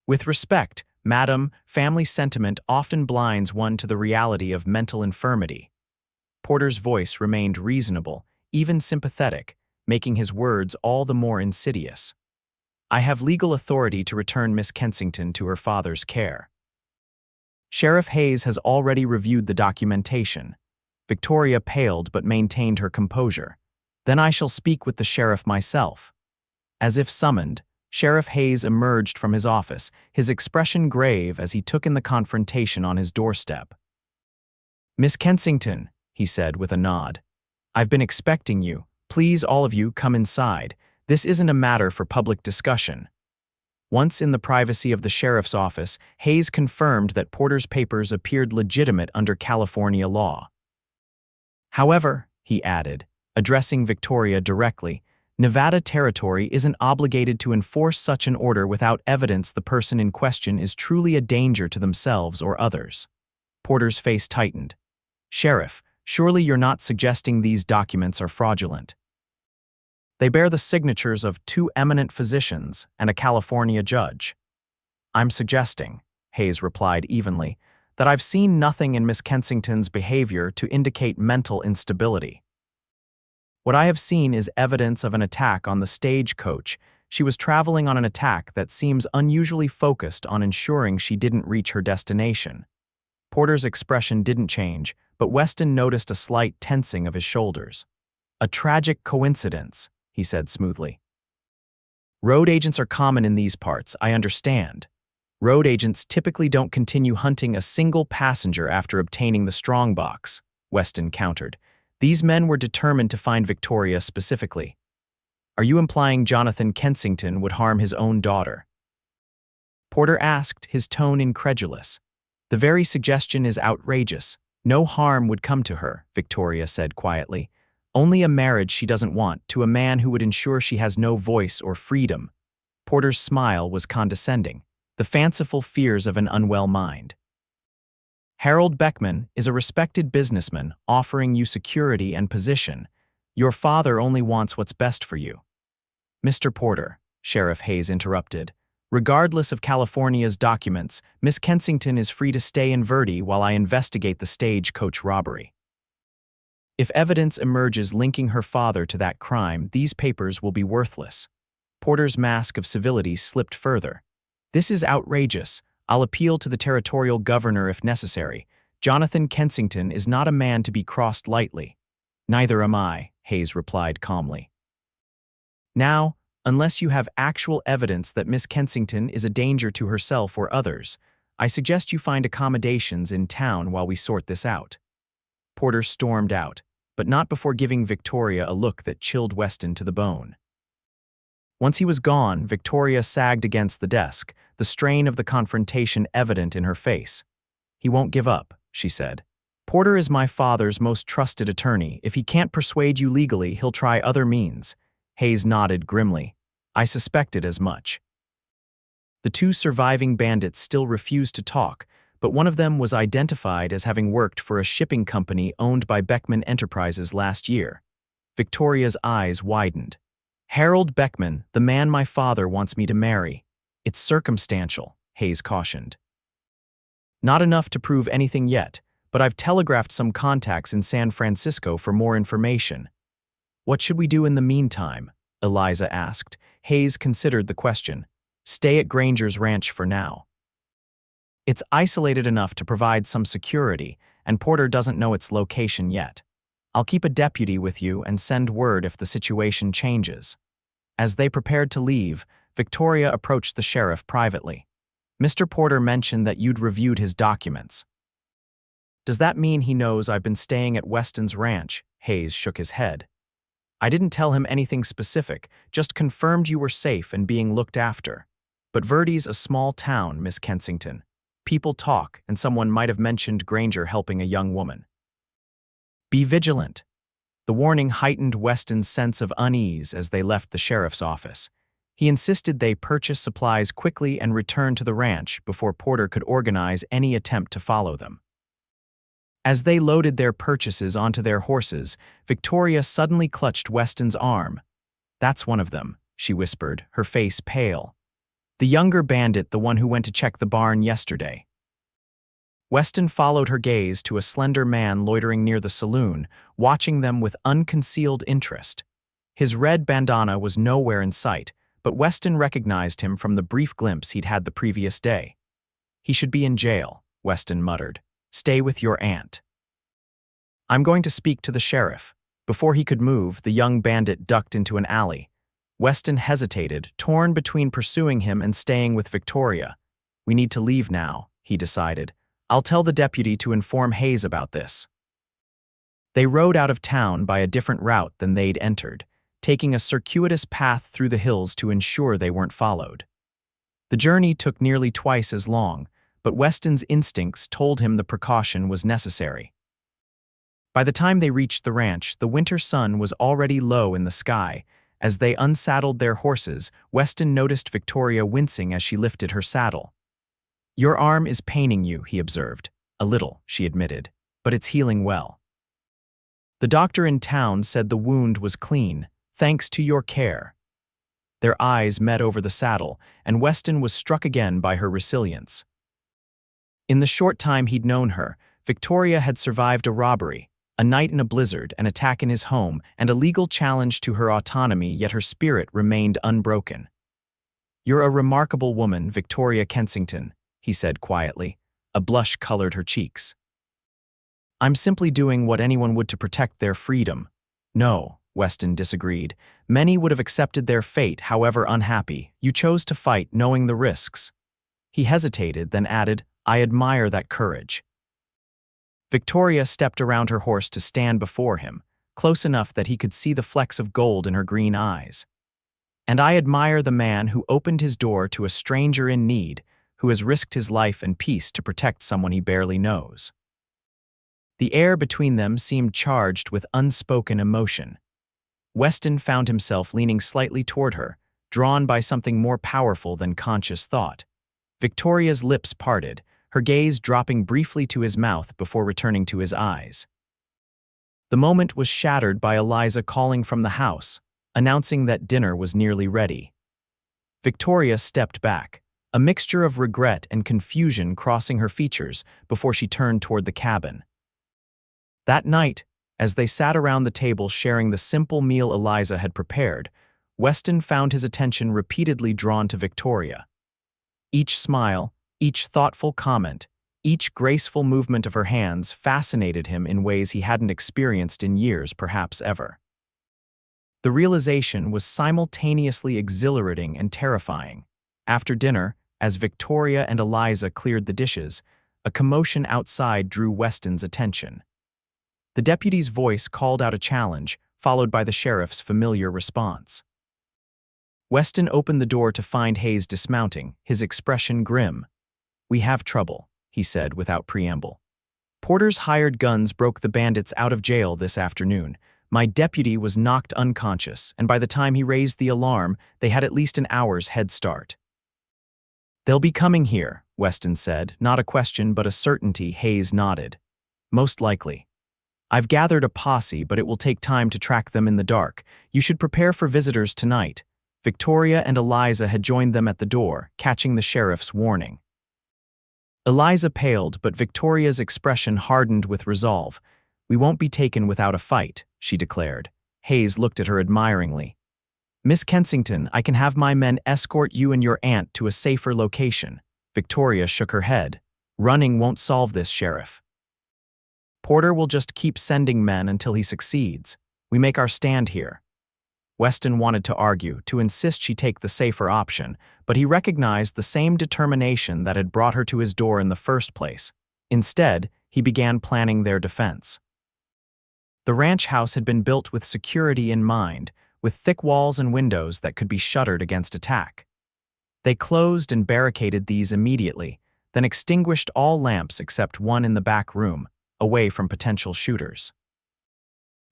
"With respect, madam, family sentiment often blinds one to the reality of mental infirmity." Porter's voice remained reasonable, even sympathetic, making his words all the more insidious. "I have legal authority to return Miss Kensington to her father's care." "Sheriff Hayes has already reviewed the documentation." Victoria paled but maintained her composure. "Then I shall speak with the sheriff myself." As if summoned, Sheriff Hayes emerged from his office, his expression grave as he took in the confrontation on his doorstep. "Miss Kensington," he said with a nod, "I've been expecting you. Please, all of you, come inside. This isn't a matter for public discussion." Once in the privacy of the sheriff's office, Hayes confirmed that Porter's papers appeared legitimate under California law. "However," he added, addressing Victoria directly, "Nevada territory isn't obligated to enforce such an order without evidence the person in question is truly a danger to themselves or others." Porter's face tightened. "Sheriff, surely you're not suggesting these documents are fraudulent?" "They bear the signatures of 2 eminent physicians and a California judge." "I'm suggesting," Hayes replied evenly, "that I've seen nothing in Miss Kensington's behavior to indicate mental instability. What I have seen is evidence of an attack on the stagecoach. She was traveling on an attack that seems unusually focused on ensuring she didn't reach her destination." Porter's expression didn't change, but Weston noticed a slight tensing of his shoulders. "A tragic coincidence," he said smoothly. "Road agents are common in these parts, I understand. Road agents typically don't continue hunting a single passenger after obtaining the strongbox," Weston countered. "These men were determined to find Victoria specifically." "Are you implying Jonathan Kensington would harm his own daughter?" Porter asked, his tone incredulous. "The very suggestion is outrageous. No harm would come to her," Victoria said quietly. "Only a marriage she doesn't want to a man who would ensure she has no voice or freedom." Porter's smile was condescending, the fanciful fears of an unwell mind. "Harold Beckman is a respected businessman offering you security and position. Your father only wants what's best for you." "Mr. Porter," Sheriff Hayes interrupted, "regardless of California's documents, Miss Kensington is free to stay in Verdi while I investigate the stagecoach robbery. If evidence emerges linking her father to that crime, these papers will be worthless." Porter's mask of civility slipped further. "This is outrageous. I'll appeal to the territorial governor if necessary. Jonathan Kensington is not a man to be crossed lightly." "Neither am I," Hayes replied calmly. Now, unless you have actual evidence that Miss Kensington is a danger to herself or others, I suggest you find accommodations in town while we sort this out. Porter stormed out, but not before giving Victoria a look that chilled Weston to the bone. Once he was gone, Victoria sagged against the desk, the strain of the confrontation evident in her face. "He won't give up," she said. "Porter is my father's most trusted attorney. If he can't persuade you legally, he'll try other means." Hayes nodded grimly. "I suspected as much." The two surviving bandits still refused to talk, but one of them was identified as having worked for a shipping company owned by Beckman Enterprises last year. Victoria's eyes widened. "Harold Beckman, the man my father wants me to marry. It's circumstantial," Hayes cautioned. "Not enough to prove anything yet, but I've telegraphed some contacts in San Francisco for more information." "What should we do in the meantime?" Eliza asked. Hayes considered the question. "Stay at Granger's ranch for now. It's isolated enough to provide some security, and Porter doesn't know its location yet. I'll keep a deputy with you and send word if the situation changes." As they prepared to leave, Victoria approached the sheriff privately. "Mr. Porter mentioned that you'd reviewed his documents. Does that mean he knows I've been staying at Weston's ranch?" Hayes shook his head. "I didn't tell him anything specific, just confirmed you were safe and being looked after. But Verdi's a small town, Miss Kensington. People talk, and someone might have mentioned Granger helping a young woman. Be vigilant." The warning heightened Weston's sense of unease as they left the sheriff's office. He insisted they purchase supplies quickly and return to the ranch before Porter could organize any attempt to follow them. As they loaded their purchases onto their horses, Victoria suddenly clutched Weston's arm. "That's one of them," she whispered, her face pale. "The younger bandit, the one who went to check the barn yesterday." Weston followed her gaze to a slender man loitering near the saloon, watching them with unconcealed interest. His red bandana was nowhere in sight, but Weston recognized him from the brief glimpse he'd had the previous day. "He should be in jail," Weston muttered. "Stay with your aunt." "I'm going to speak to the sheriff." Before he could move, the young bandit ducked into an alley. Weston hesitated, torn between pursuing him and staying with Victoria. "We need to leave now," he decided. "I'll tell the deputy to inform Hayes about this." They rode out of town by a different route than they'd entered, taking a circuitous path through the hills to ensure they weren't followed. The journey took nearly twice as long, but Weston's instincts told him the precaution was necessary. By the time they reached the ranch, the winter sun was already low in the sky. As they unsaddled their horses, Weston noticed Victoria wincing as she lifted her saddle. "Your arm is paining you," he observed. "A little," she admitted, "but it's healing well. The doctor in town said the wound was clean, thanks to your care." Their eyes met over the saddle, and Weston was struck again by her resilience. In the short time he'd known her, Victoria had survived a robbery, a night in a blizzard, an attack in his home, and a legal challenge to her autonomy, yet her spirit remained unbroken. "You're a remarkable woman, Victoria Kensington," he said quietly. A blush colored her cheeks. "I'm simply doing what anyone would to protect their freedom." "No," Weston disagreed. "Many would have accepted their fate, however unhappy. You chose to fight, knowing the risks." He hesitated, then added, "I admire that courage." Victoria stepped around her horse to stand before him, close enough that he could see the flecks of gold in her green eyes. "And I admire the man who opened his door to a stranger in need, who has risked his life and peace to protect someone he barely knows." The air between them seemed charged with unspoken emotion. Weston found himself leaning slightly toward her, drawn by something more powerful than conscious thought. Victoria's lips parted, her gaze dropping briefly to his mouth before returning to his eyes. The moment was shattered by Eliza calling from the house, announcing that dinner was nearly ready. Victoria stepped back, a mixture of regret and confusion crossing her features before she turned toward the cabin. That night, as they sat around the table sharing the simple meal Eliza had prepared, Weston found his attention repeatedly drawn to Victoria. Each smile, each thoughtful comment, each graceful movement of her hands fascinated him in ways he hadn't experienced in years, perhaps ever. The realization was simultaneously exhilarating and terrifying. After dinner, as Victoria and Eliza cleared the dishes, a commotion outside drew Weston's attention. The deputy's voice called out a challenge, followed by the sheriff's familiar response. Weston opened the door to find Hayes dismounting, his expression grim. "We have trouble," he said without preamble. "Porter's hired guns broke the bandits out of jail this afternoon. My deputy was knocked unconscious, and by the time he raised the alarm, they had at least an hour's head start." "They'll be coming here," Weston said, not a question but a certainty. Hayes nodded. "Most likely. I've gathered a posse, but it will take time to track them in the dark. You should prepare for visitors tonight." Victoria and Eliza had joined them at the door, catching the sheriff's warning. Eliza paled, but Victoria's expression hardened with resolve. "We won't be taken without a fight," she declared. Hayes looked at her admiringly. "Miss Kensington, I can have my men escort you and your aunt to a safer location." Victoria shook her head. "Running won't solve this, Sheriff. Porter will just keep sending men until he succeeds. We make our stand here." Weston wanted to argue, to insist she take the safer option, but he recognized the same determination that had brought her to his door in the first place. Instead, he began planning their defense. The ranch house had been built with security in mind, with thick walls and windows that could be shuttered against attack. They closed and barricaded these immediately, then extinguished all lamps except one in the back room, away from potential shooters.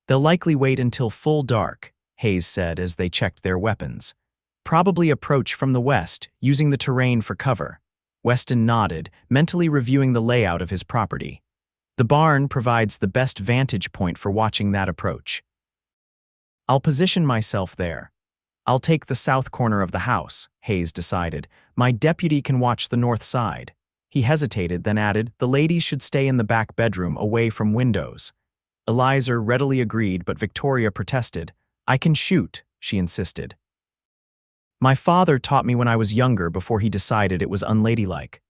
"They'll likely wait until full dark," Hayes said as they checked their weapons. "Probably approach from the west, using the terrain for cover." Weston nodded, mentally reviewing the layout of his property. The barn provides the best vantage point for watching that approach. "I'll position myself there. I'll take the south corner of the house," Hayes decided. "My deputy can watch the north side." He hesitated, then added, "The ladies should stay in the back bedroom, away from windows." Eliza readily agreed, but Victoria protested. "I can shoot," she insisted. "My father taught me when I was younger before he decided it was unladylike."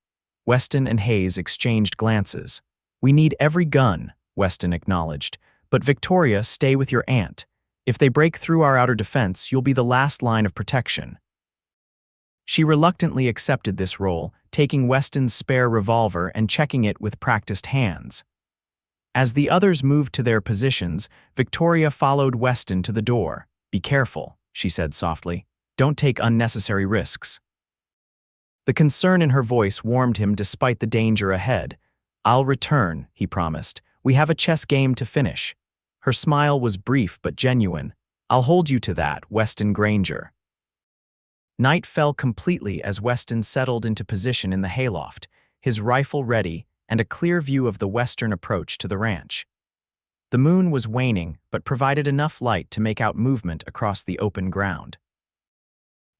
Weston and Hayes exchanged glances. "We need every gun," Weston acknowledged. "But Victoria, stay with your aunt. If they break through our outer defense, you'll be the last line of protection." She reluctantly accepted this role, taking Weston's spare revolver and checking it with practiced hands. As the others moved to their positions, Victoria followed Weston to the door. "Be careful," she said softly. "Don't take unnecessary risks." The concern in her voice warmed him despite the danger ahead. "I'll return," he promised. "We have a chess game to finish." Her smile was brief but genuine. "I'll hold you to that, Weston Granger." Night fell completely as Weston settled into position in the hayloft, his rifle ready and a clear view of the western approach to the ranch. The moon was waning, but provided enough light to make out movement across the open ground.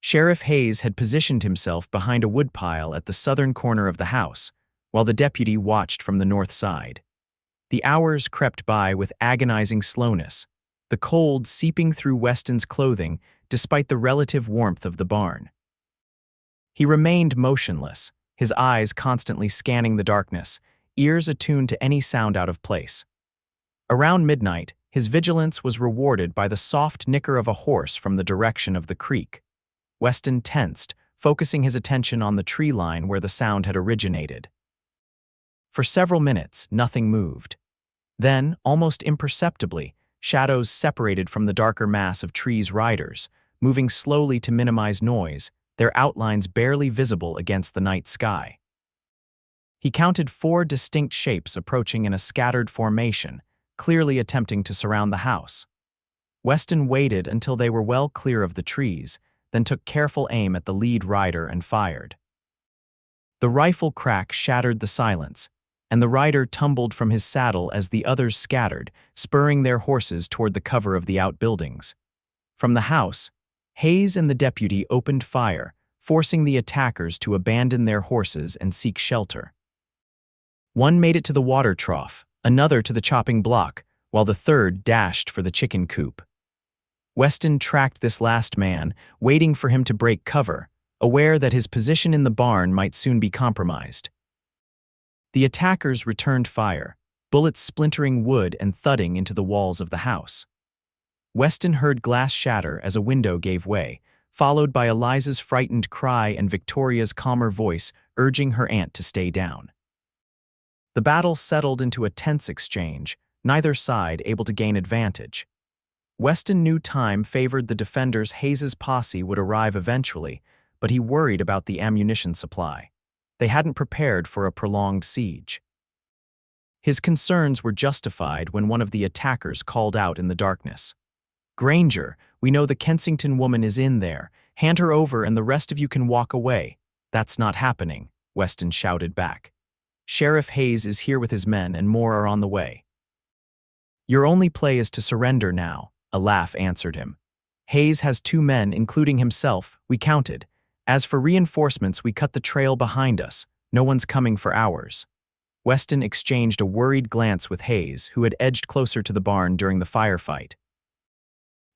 Sheriff Hayes had positioned himself behind a woodpile at the southern corner of the house, while the deputy watched from the north side. The hours crept by with agonizing slowness, the cold seeping through Weston's clothing despite the relative warmth of the barn. He remained motionless, his eyes constantly scanning the darkness, ears attuned to any sound out of place. Around midnight, his vigilance was rewarded by the soft nicker of a horse from the direction of the creek. Weston tensed, focusing his attention on the tree line where the sound had originated. For several minutes, nothing moved. Then, almost imperceptibly, shadows separated from the darker mass of trees' riders, moving slowly to minimize noise, their outlines barely visible against the night sky. He counted 4 distinct shapes approaching in a scattered formation, clearly attempting to surround the house. Weston waited until they were well clear of the trees, then took careful aim at the lead rider and fired. The rifle crack shattered the silence, and the rider tumbled from his saddle as the others scattered, spurring their horses toward the cover of the outbuildings. From the house, Hayes and the deputy opened fire, forcing the attackers to abandon their horses and seek shelter. One made it to the water trough, another to the chopping block, while the third dashed for the chicken coop. Weston tracked this last man, waiting for him to break cover, aware that his position in the barn might soon be compromised. The attackers returned fire, bullets splintering wood and thudding into the walls of the house. Weston heard glass shatter as a window gave way, followed by Eliza's frightened cry and Victoria's calmer voice urging her aunt to stay down. The battle settled into a tense exchange, neither side able to gain advantage. Weston knew time favored the defenders. Hayes's posse would arrive eventually, but he worried about the ammunition supply. They hadn't prepared for a prolonged siege. His concerns were justified when one of the attackers called out in the darkness. "Granger, we know the Kensington woman is in there. Hand her over and the rest of you can walk away." "That's not happening," Weston shouted back. "Sheriff Hayes is here with his men and more are on the way." "Your only play is to surrender now," a laugh answered him. "Hayes has 2 men, including himself, we counted. As for reinforcements, we cut the trail behind us. No one's coming for hours." Weston exchanged a worried glance with Hayes, who had edged closer to the barn during the firefight.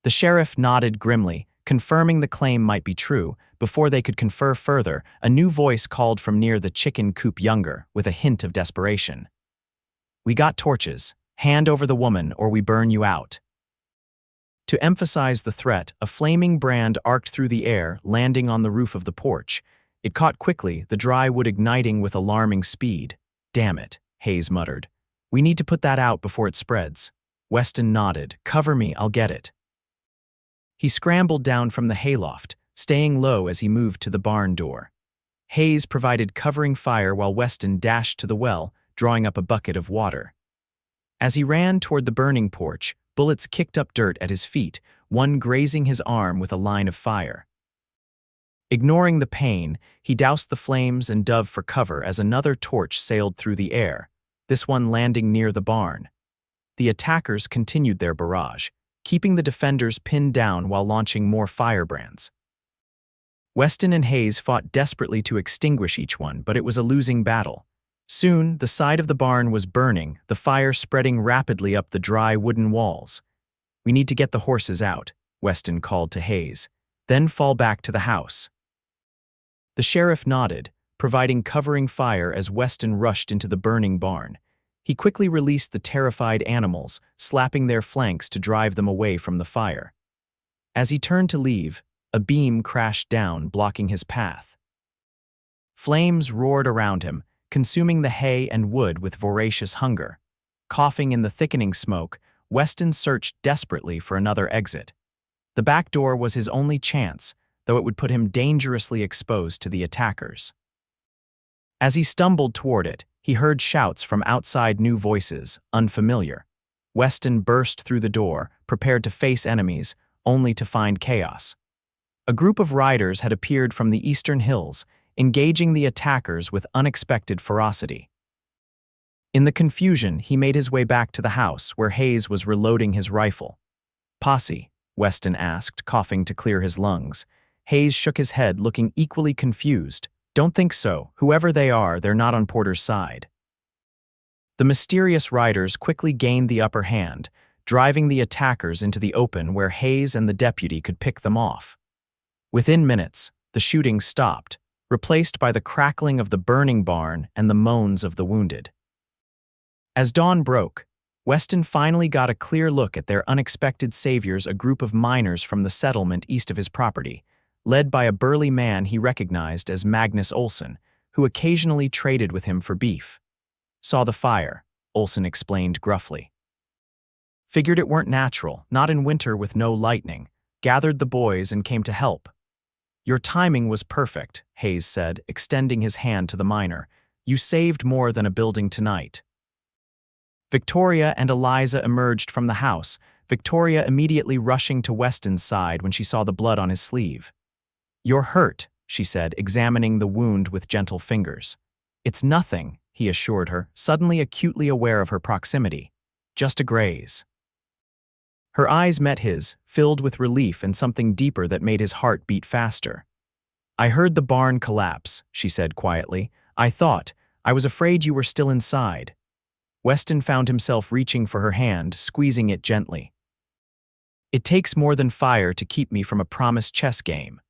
The sheriff nodded grimly, confirming the claim might be true. Before they could confer further, a new voice called from near the chicken coop, younger, with a hint of desperation. "We got torches. Hand over the woman or we burn you out." To emphasize the threat, a flaming brand arced through the air, landing on the roof of the porch. It caught quickly, the dry wood igniting with alarming speed. "Damn it," Hayes muttered. "We need to put that out before it spreads." Weston nodded. "Cover me, I'll get it." He scrambled down from the hayloft, staying low as he moved to the barn door. Hayes provided covering fire while Weston dashed to the well, drawing up a bucket of water. As he ran toward the burning porch, bullets kicked up dirt at his feet, one grazing his arm with a line of fire. Ignoring the pain, he doused the flames and dove for cover as another torch sailed through the air, this one landing near the barn. The attackers continued their barrage, keeping the defenders pinned down while launching more firebrands. Weston and Hayes fought desperately to extinguish each one, but it was a losing battle. Soon, the side of the barn was burning, the fire spreading rapidly up the dry wooden walls. "We need to get the horses out," Weston called to Hayes. "Then fall back to the house." The sheriff nodded, providing covering fire as Weston rushed into the burning barn. He quickly released the terrified animals, slapping their flanks to drive them away from the fire. As he turned to leave, a beam crashed down, blocking his path. Flames roared around him, consuming the hay and wood with voracious hunger. Coughing in the thickening smoke, Weston searched desperately for another exit. The back door was his only chance, though it would put him dangerously exposed to the attackers. As he stumbled toward it, he heard shouts from outside, new voices, unfamiliar. Weston burst through the door, prepared to face enemies, only to find chaos. A group of riders had appeared from the eastern hills, engaging the attackers with unexpected ferocity. In the confusion, he made his way back to the house, where Hayes was reloading his rifle. "Posse?" Weston asked, coughing to clear his lungs. Hayes shook his head, looking equally confused. "Don't think so. Whoever they are, they're not on Porter's side." The mysterious riders quickly gained the upper hand, driving the attackers into the open where Hayes and the deputy could pick them off. Within minutes, the shooting stopped, replaced by the crackling of the burning barn and the moans of the wounded. As dawn broke, Weston finally got a clear look at their unexpected saviors, a group of miners from the settlement east of his property, led by a burly man he recognized as Magnus Olson, who occasionally traded with him for beef. "Saw the fire," Olson explained gruffly. "Figured it weren't natural, not in winter with no lightning. Gathered the boys and came to help." "Your timing was perfect," Hayes said, extending his hand to the miner. "You saved more than a building tonight." Victoria and Eliza emerged from the house, Victoria immediately rushing to Weston's side when she saw the blood on his sleeve. "You're hurt," she said, examining the wound with gentle fingers. "It's nothing," he assured her, suddenly acutely aware of her proximity. "Just a graze." Her eyes met his, filled with relief and something deeper that made his heart beat faster. "I heard the barn collapse," she said quietly. I was afraid you were still inside." Weston found himself reaching for her hand, squeezing it gently. "It takes more than fire to keep me from a promised chess game."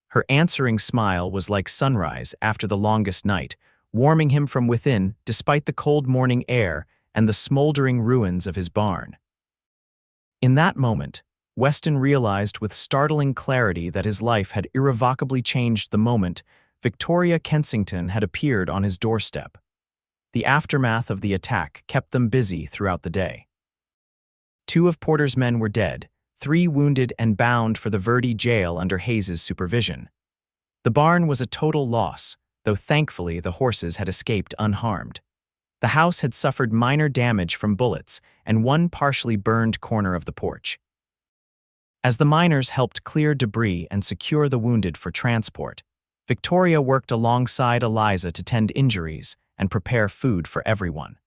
Her answering smile was like sunrise after the longest night, warming him from within despite the cold morning air and the smoldering ruins of his barn. In that moment, Weston realized with startling clarity that his life had irrevocably changed the moment Victoria Kensington had appeared on his doorstep. The aftermath of the attack kept them busy throughout the day. 2 of Porter's men were dead, 3 wounded and bound for the Verdi jail under Hayes's supervision. The barn was a total loss, though thankfully the horses had escaped unharmed. The house had suffered minor damage from bullets and one partially burned corner of the porch. As the miners helped clear debris and secure the wounded for transport, Victoria worked alongside Eliza to tend injuries and prepare food for everyone.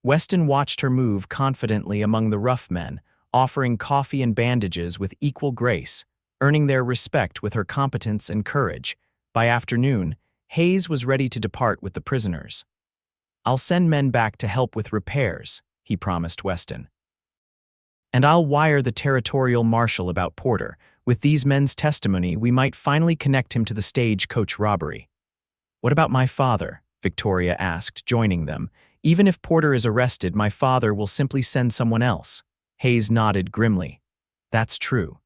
Weston watched her move confidently among the rough men, offering coffee and bandages with equal grace, earning their respect with her competence and courage. By afternoon, Hayes was ready to depart with the prisoners. "I'll send men back to help with repairs," he promised Weston. "And I'll wire the territorial marshal about Porter. With these men's testimony, we might finally connect him to the stagecoach robbery." "What about my father?" Victoria asked, joining them. "Even if Porter is arrested, my father will simply send someone else." Hayes nodded grimly. "That's true.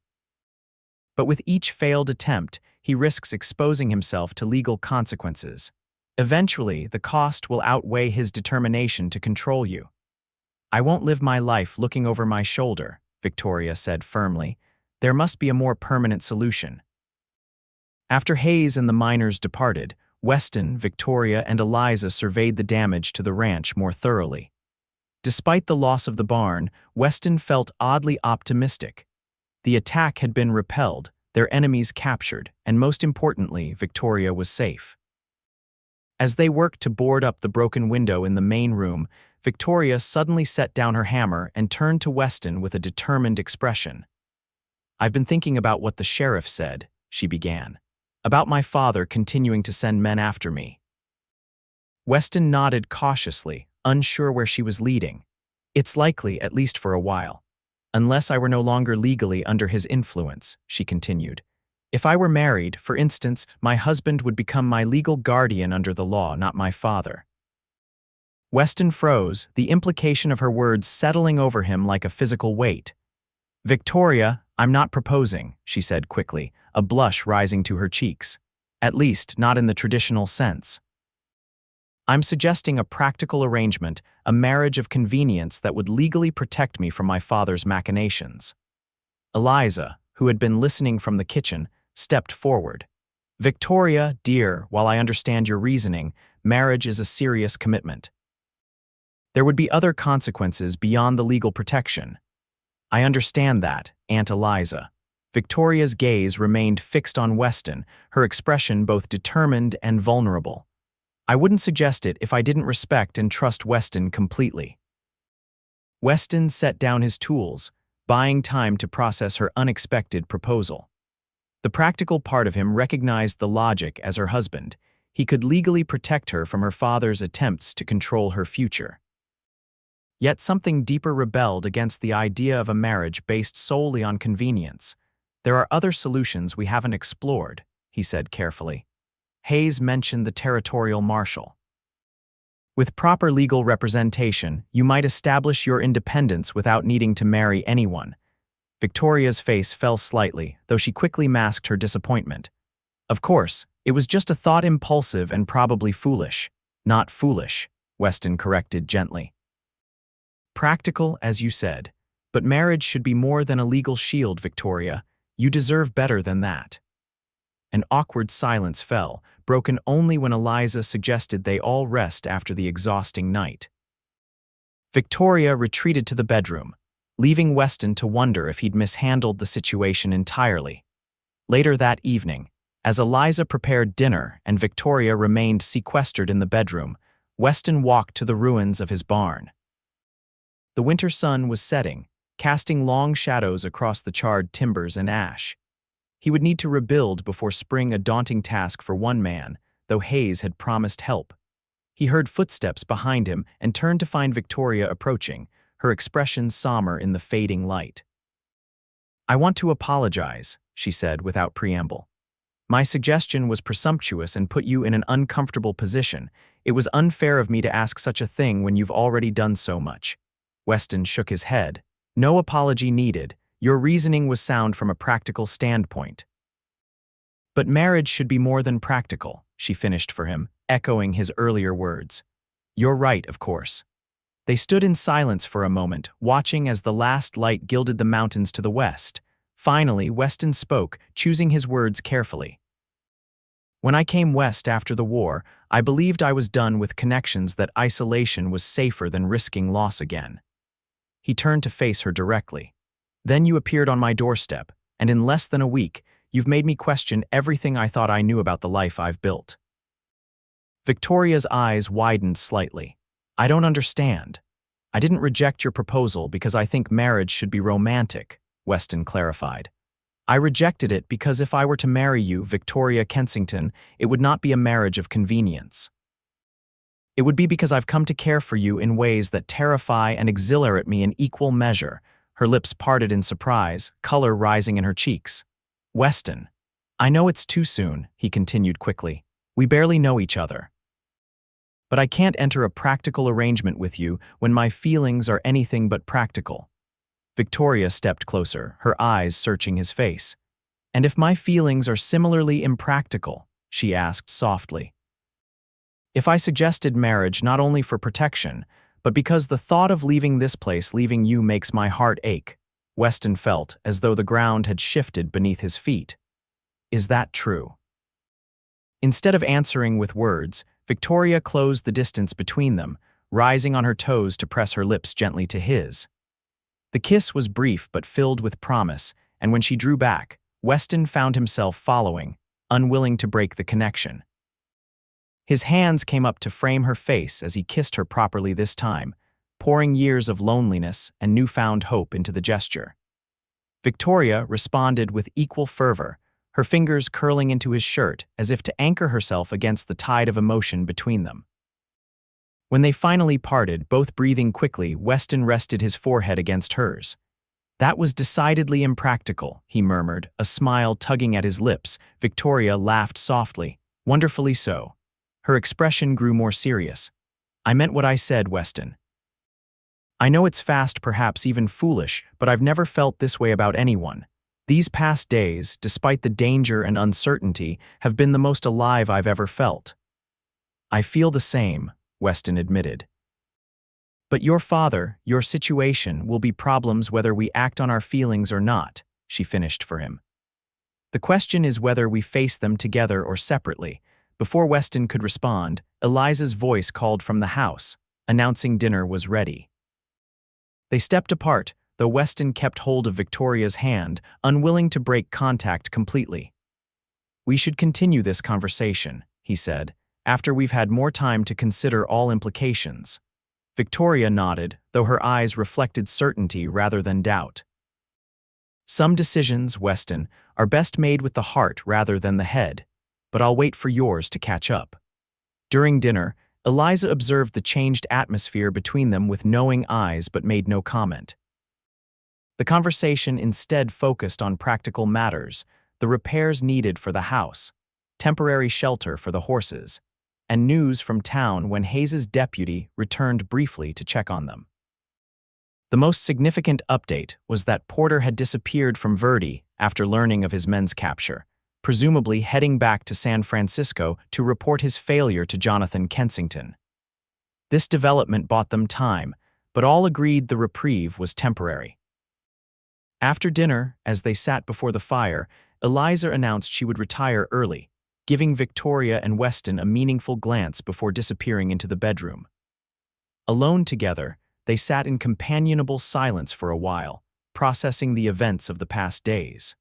But with each failed attempt, he risks exposing himself to legal consequences. Eventually, the cost will outweigh his determination to control you." "I won't live my life looking over my shoulder," Victoria said firmly. "There must be a more permanent solution." After Hayes and the miners departed, Weston, Victoria, and Eliza surveyed the damage to the ranch more thoroughly. Despite the loss of the barn, Weston felt oddly optimistic. The attack had been repelled, their enemies captured, and most importantly, Victoria was safe. As they worked to board up the broken window in the main room, Victoria suddenly set down her hammer and turned to Weston with a determined expression. "I've been thinking about what the sheriff said," she began. "About my father continuing to send men after me." Weston nodded cautiously, unsure where she was leading. "It's likely, at least for a while. Unless I were no longer legally under his influence," she continued. "If I were married, for instance, my husband would become my legal guardian under the law, not my father." Weston froze, the implication of her words settling over him like a physical weight. "Victoria, I'm not proposing," she said quickly, a blush rising to her cheeks. "At least, not in the traditional sense. I'm suggesting a practical arrangement, a marriage of convenience that would legally protect me from my father's machinations." Eliza, who had been listening from the kitchen, stepped forward. "Victoria, dear, while I understand your reasoning, marriage is a serious commitment. There would be other consequences beyond the legal protection." "I understand that, Aunt Eliza." Victoria's gaze remained fixed on Weston, her expression both determined and vulnerable. "I wouldn't suggest it if I didn't respect and trust Weston completely." Weston set down his tools, buying time to process her unexpected proposal. The practical part of him recognized the logic as her husband. He could legally protect her from her father's attempts to control her future. Yet something deeper rebelled against the idea of a marriage based solely on convenience. "There are other solutions we haven't explored," he said carefully. Hayes mentioned the territorial marshal. "With proper legal representation, you might establish your independence without needing to marry anyone." Victoria's face fell slightly, though she quickly masked her disappointment. "Of course, it was just a thought, impulsive and probably foolish." "Not foolish," Weston corrected gently. "Practical, as you said. But marriage should be more than a legal shield, Victoria. You deserve better than that." An awkward silence fell, broken only when Eliza suggested they all rest after the exhausting night. Victoria retreated to the bedroom, leaving Weston to wonder if he'd mishandled the situation entirely. Later that evening, as Eliza prepared dinner and Victoria remained sequestered in the bedroom, Weston walked to the ruins of his barn. The winter sun was setting, casting long shadows across the charred timbers and ash. He would need to rebuild before spring, a daunting task for one man, though Hayes had promised help. He heard footsteps behind him and turned to find Victoria approaching, her expression somber in the fading light. "I want to apologize," she said without preamble. "My suggestion was presumptuous and put you in an uncomfortable position. It was unfair of me to ask such a thing when you've already done so much." Weston shook his head. "No apology needed. Your reasoning was sound from a practical standpoint. But marriage should be more than practical, she finished for him, echoing his earlier words. You're right, of course. They stood in silence for a moment, watching as the last light gilded the mountains to the west. Finally, Weston spoke, choosing his words carefully. When I came west after the war, I believed I was done with connections, that isolation was safer than risking loss again. He turned to face her directly. Then you appeared on my doorstep, and in less than a week, you've made me question everything I thought I knew about the life I've built. Victoria's eyes widened slightly. I don't understand. I didn't reject your proposal because I think marriage should be romantic, Weston clarified. I rejected it because if I were to marry you, Victoria Kensington, it would not be a marriage of convenience. It would be because I've come to care for you in ways that terrify and exhilarate me in equal measure. Her lips parted in surprise, color rising in her cheeks. Weston, I know it's too soon, he continued quickly. We barely know each other. But I can't enter a practical arrangement with you when my feelings are anything but practical. Victoria stepped closer, her eyes searching his face. And if my feelings are similarly impractical, she asked softly. If I suggested marriage not only for protection, but because the thought of leaving this place, leaving you, makes my heart ache, Weston felt as though the ground had shifted beneath his feet. Is that true? Instead of answering with words, Victoria closed the distance between them, rising on her toes to press her lips gently to his. The kiss was brief but filled with promise, and when she drew back, Weston found himself following, unwilling to break the connection. His hands came up to frame her face as he kissed her properly this time, pouring years of loneliness and newfound hope into the gesture. Victoria responded with equal fervor, her fingers curling into his shirt as if to anchor herself against the tide of emotion between them. When they finally parted, both breathing quickly, Weston rested his forehead against hers. That was decidedly impractical, he murmured, a smile tugging at his lips. Victoria laughed softly. Wonderfully so. Her expression grew more serious. I meant what I said, Weston. I know it's fast, perhaps even foolish, but I've never felt this way about anyone. These past days, despite the danger and uncertainty, have been the most alive I've ever felt. I feel the same, Weston admitted. But your father, your situation, will be problems whether we act on our feelings or not, she finished for him. The question is whether we face them together or separately. Before Weston could respond, Eliza's voice called from the house, announcing dinner was ready. They stepped apart, though Weston kept hold of Victoria's hand, unwilling to break contact completely. We should continue this conversation, he said, after we've had more time to consider all implications. Victoria nodded, though her eyes reflected certainty rather than doubt. Some decisions, Weston, are best made with the heart rather than the head, but I'll wait for yours to catch up. During dinner, Eliza observed the changed atmosphere between them with knowing eyes but made no comment. The conversation instead focused on practical matters, the repairs needed for the house, temporary shelter for the horses, and news from town when Hayes's deputy returned briefly to check on them. The most significant update was that Porter had disappeared from Verdi after learning of his men's capture, presumably heading back to San Francisco to report his failure to Jonathan Kensington. This development bought them time, but all agreed the reprieve was temporary. After dinner, as they sat before the fire, Eliza announced she would retire early, giving Victoria and Weston a meaningful glance before disappearing into the bedroom. Alone together, they sat in companionable silence for a while, processing the events of the past days.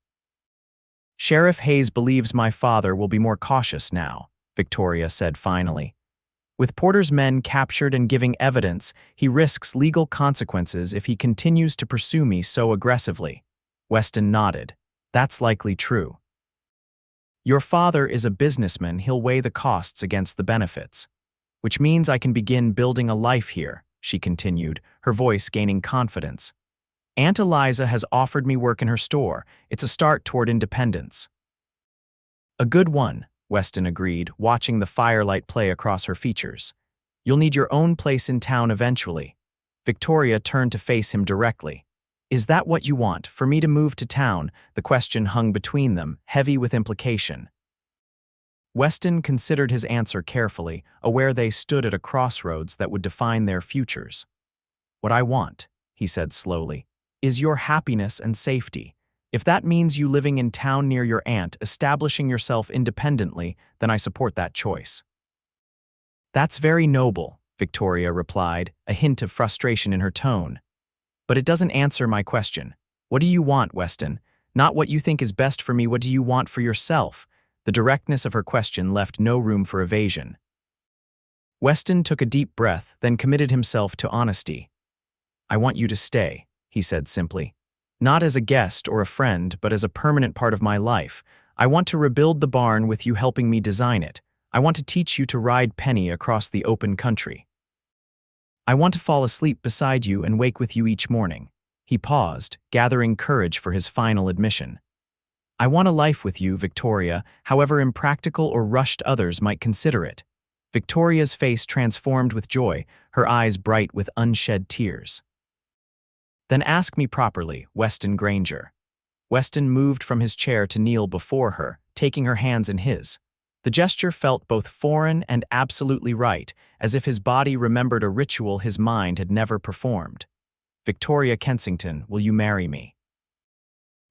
Sheriff Hayes believes my father will be more cautious now, Victoria said finally. With Porter's men captured and giving evidence, he risks legal consequences if he continues to pursue me so aggressively. Weston nodded. That's likely true. Your father is a businessman, he'll weigh the costs against the benefits. Which means I can begin building a life here, she continued, her voice gaining confidence. Aunt Eliza has offered me work in her store. It's a start toward independence. A good one, Weston agreed, watching the firelight play across her features. You'll need your own place in town eventually. Victoria turned to face him directly. Is that what you want, for me to move to town? The question hung between them, heavy with implication. Weston considered his answer carefully, aware they stood at a crossroads that would define their futures. What I want, he said slowly, is your happiness and safety. If that means you living in town near your aunt, establishing yourself independently, then I support that choice. That's very noble, Victoria replied, a hint of frustration in her tone. But it doesn't answer my question. What do you want, Weston? Not what you think is best for me, what do you want for yourself? The directness of her question left no room for evasion. Weston took a deep breath, then committed himself to honesty. I want you to stay, he said simply. Not as a guest or a friend, but as a permanent part of my life. I want to rebuild the barn with you helping me design it. I want to teach you to ride Penny across the open country. I want to fall asleep beside you and wake with you each morning. He paused, gathering courage for his final admission. I want a life with you, Victoria, however impractical or rushed others might consider it. Victoria's face transformed with joy, her eyes bright with unshed tears. Then ask me properly, Weston Granger. Weston moved from his chair to kneel before her, taking her hands in his. The gesture felt both foreign and absolutely right, as if his body remembered a ritual his mind had never performed. Victoria Kensington, will you marry me?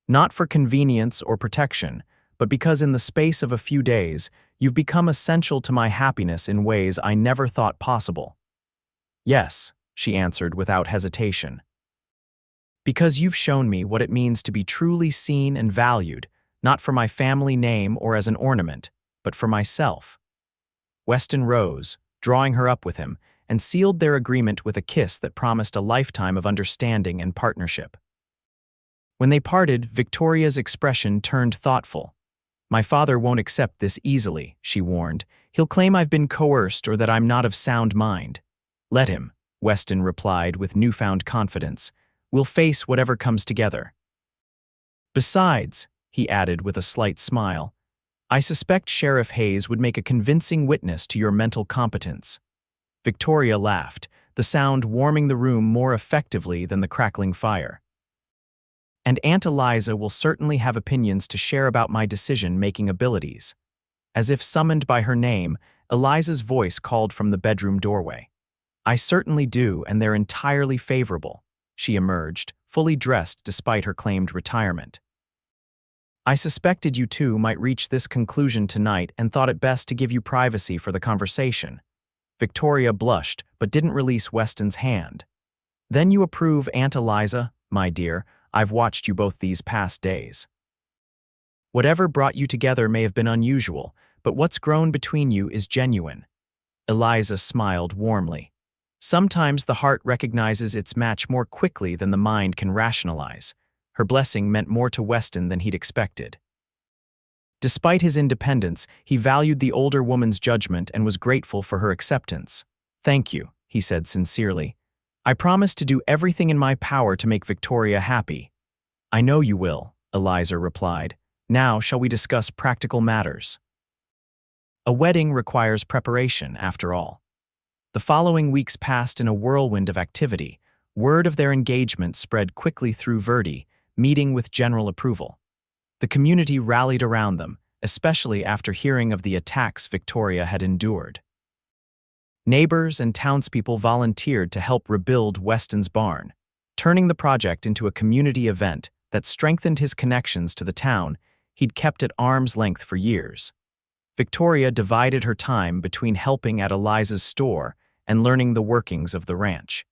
Not for convenience or protection, but because in the space of a few days, you've become essential to my happiness in ways I never thought possible. Yes, she answered without hesitation. Because you've shown me what it means to be truly seen and valued, not for my family name or as an ornament, but for myself. Weston rose, drawing her up with him, and sealed their agreement with a kiss that promised a lifetime of understanding and partnership. When they parted, Victoria's expression turned thoughtful. My father won't accept this easily, she warned. He'll claim I've been coerced or that I'm not of sound mind. Let him, Weston replied with newfound confidence. We'll face whatever comes together. Besides, he added with a slight smile, I suspect Sheriff Hayes would make a convincing witness to your mental competence. Victoria laughed, the sound warming the room more effectively than the crackling fire. And Aunt Eliza will certainly have opinions to share about my decision-making abilities. As if summoned by her name, Eliza's voice called from the bedroom doorway. I certainly do, and they're entirely favorable. She emerged, fully dressed despite her claimed retirement. I suspected you two might reach this conclusion tonight and thought it best to give you privacy for the conversation. Victoria blushed, but didn't release Weston's hand. Then you approve, Aunt Eliza, my dear. I've watched you both these past days. Whatever brought you together may have been unusual, but what's grown between you is genuine. Eliza smiled warmly. Sometimes the heart recognizes its match more quickly than the mind can rationalize. Her blessing meant more to Weston than he'd expected. Despite his independence, he valued the older woman's judgment and was grateful for her acceptance. Thank you, he said sincerely. I promise to do everything in my power to make Victoria happy. I know you will, Eliza replied. Now shall we discuss practical matters? A wedding requires preparation, after all. The following weeks passed in a whirlwind of activity. Word of their engagement spread quickly through Verdi, meeting with general approval. The community rallied around them, especially after hearing of the attacks Victoria had endured. Neighbors and townspeople volunteered to help rebuild Weston's barn, turning the project into a community event that strengthened his connections to the town he'd kept at arm's length for years. Victoria divided her time between helping at Eliza's store and learning the workings of the ranch.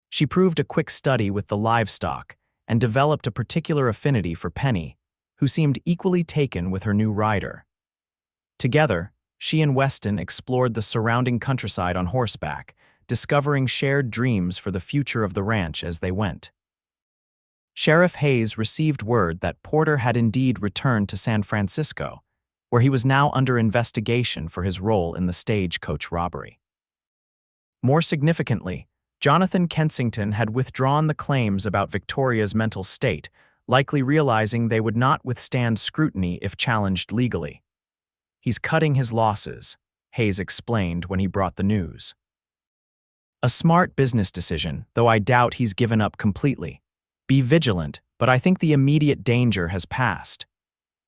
She proved a quick study with the livestock and developed a particular affinity for Penny, who seemed equally taken with her new rider. Together, she and Weston explored the surrounding countryside on horseback, discovering shared dreams for the future of the ranch as they went. Sheriff Hayes received word that Porter had indeed returned to San Francisco, where he was now under investigation for his role in the stagecoach robbery. More significantly, Jonathan Kensington had withdrawn the claims about Victoria's mental state, likely realizing they would not withstand scrutiny if challenged legally. He's cutting his losses, Hayes explained when he brought the news. A smart business decision, though I doubt he's given up completely. Be vigilant, but I think the immediate danger has passed.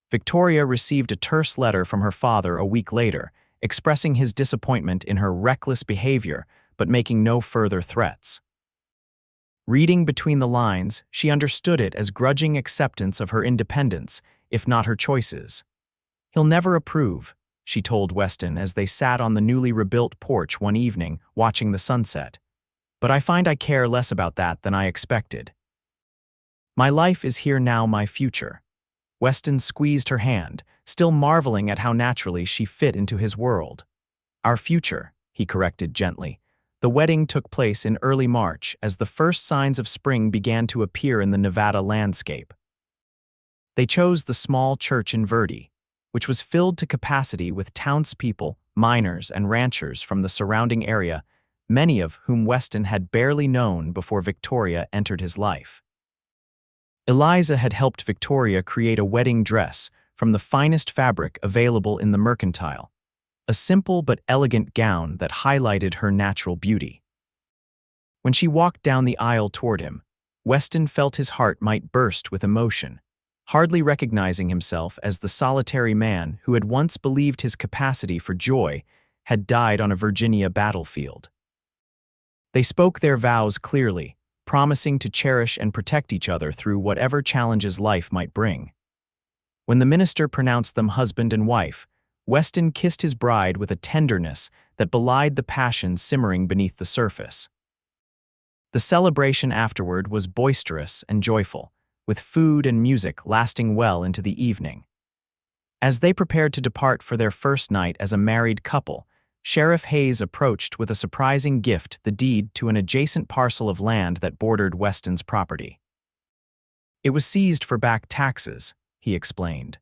Victoria received a terse letter from her father a week later, expressing his disappointment in her reckless behavior, but making no further threats. Reading between the lines, she understood it as grudging acceptance of her independence, if not her choices. "He'll never approve," she told Weston as they sat on the newly rebuilt porch one evening, watching the sunset. "But I find I care less about that than I expected. My life is here now, my future." Weston squeezed her hand, still marveling at how naturally she fit into his world. "Our future," he corrected gently. The wedding took place in early March as the first signs of spring began to appear in the Nevada landscape. They chose the small church in Verdi, which was filled to capacity with townspeople, miners, and ranchers from the surrounding area, many of whom Weston had barely known before Victoria entered his life. Eliza had helped Victoria create a wedding dress from the finest fabric available in the mercantile, a simple but elegant gown that highlighted her natural beauty. When she walked down the aisle toward him, Weston felt his heart might burst with emotion, hardly recognizing himself as the solitary man who had once believed his capacity for joy had died on a Virginia battlefield. They spoke their vows clearly, promising to cherish and protect each other through whatever challenges life might bring. When the minister pronounced them husband and wife, Weston kissed his bride with a tenderness that belied the passion simmering beneath the surface. The celebration afterward was boisterous and joyful, with food and music lasting well into the evening. As they prepared to depart for their first night as a married couple, Sheriff Hayes approached with a surprising gift, the deed to an adjacent parcel of land that bordered Weston's property. "It was seized for back taxes," he explained.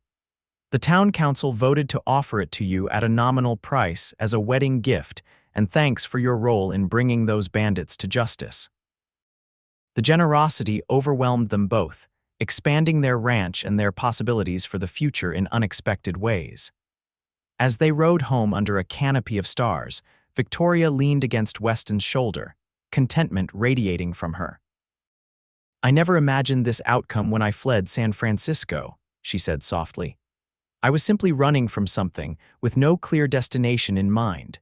"The town council voted to offer it to you at a nominal price as a wedding gift, and thanks for your role in bringing those bandits to justice." The generosity overwhelmed them both, expanding their ranch and their possibilities for the future in unexpected ways. As they rode home under a canopy of stars, Victoria leaned against Weston's shoulder, contentment radiating from her. "I never imagined this outcome when I fled San Francisco," she said softly. "I was simply running from something, with no clear destination in mind.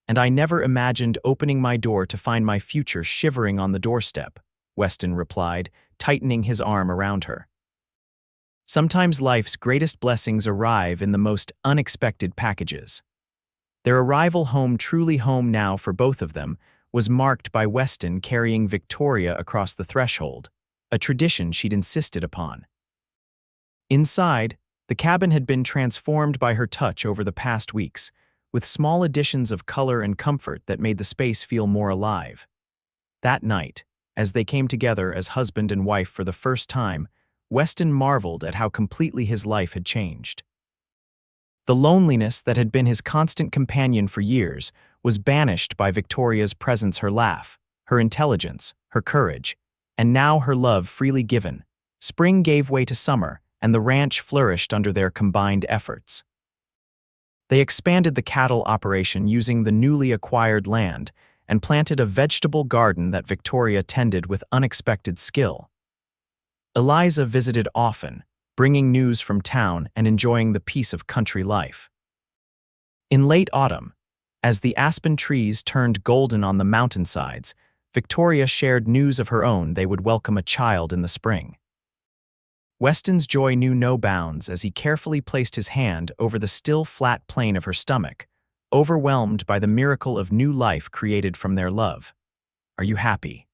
And I never imagined opening my door to find my future shivering on the doorstep," Weston replied, tightening his arm around her. Sometimes life's greatest blessings arrive in the most unexpected packages. Their arrival home, truly home now for both of them, was marked by Weston carrying Victoria across the threshold, a tradition she'd insisted upon. Inside, the cabin had been transformed by her touch over the past weeks, with small additions of color and comfort that made the space feel more alive. That night, as they came together as husband and wife for the first time, Weston marveled at how completely his life had changed. The loneliness that had been his constant companion for years was banished by Victoria's presence, her laugh, her intelligence, her courage, and now her love freely given. Spring gave way to summer, and the ranch flourished under their combined efforts. They expanded the cattle operation using the newly acquired land and planted a vegetable garden that Victoria tended with unexpected skill. Eliza visited often, bringing news from town and enjoying the peace of country life. In late autumn, as the aspen trees turned golden on the mountainsides, Victoria shared news of her own they would welcome a child in the spring. Weston's joy knew no bounds as he carefully placed his hand over the still flat plane of her stomach, overwhelmed by the miracle of new life created from their love. "Are you happy?"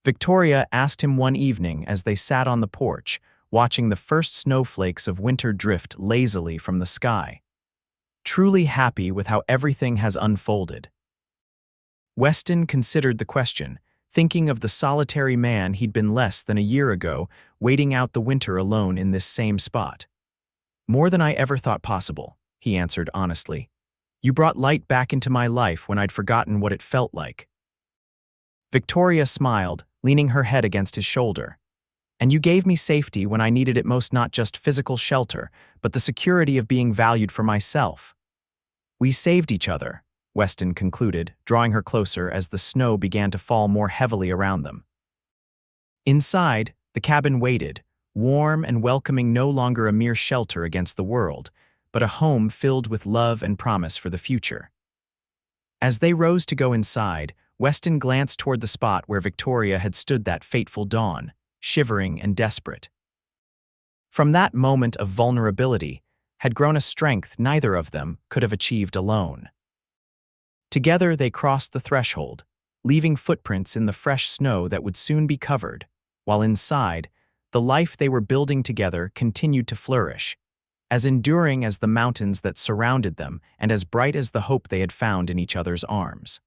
Victoria asked him one evening as they sat on the porch, watching the first snowflakes of winter drift lazily from the sky. "Truly happy with how everything has unfolded." Weston considered the question, thinking of the solitary man he'd been less than a year ago, waiting out the winter alone in this same spot. "More than I ever thought possible," he answered honestly. "You brought light back into my life when I'd forgotten what it felt like." Victoria smiled, leaning her head against his shoulder. "And you gave me safety when I needed it most, not just physical shelter, but the security of being valued for myself." "We saved each other," Weston concluded, drawing her closer as the snow began to fall more heavily around them. Inside, the cabin waited, warm and welcoming, no longer a mere shelter against the world, but a home filled with love and promise for the future. As they rose to go inside, Weston glanced toward the spot where Victoria had stood that fateful dawn, shivering and desperate. From that moment of vulnerability had grown a strength neither of them could have achieved alone. Together they crossed the threshold, leaving footprints in the fresh snow that would soon be covered, while inside, the life they were building together continued to flourish, as enduring as the mountains that surrounded them and as bright as the hope they had found in each other's arms.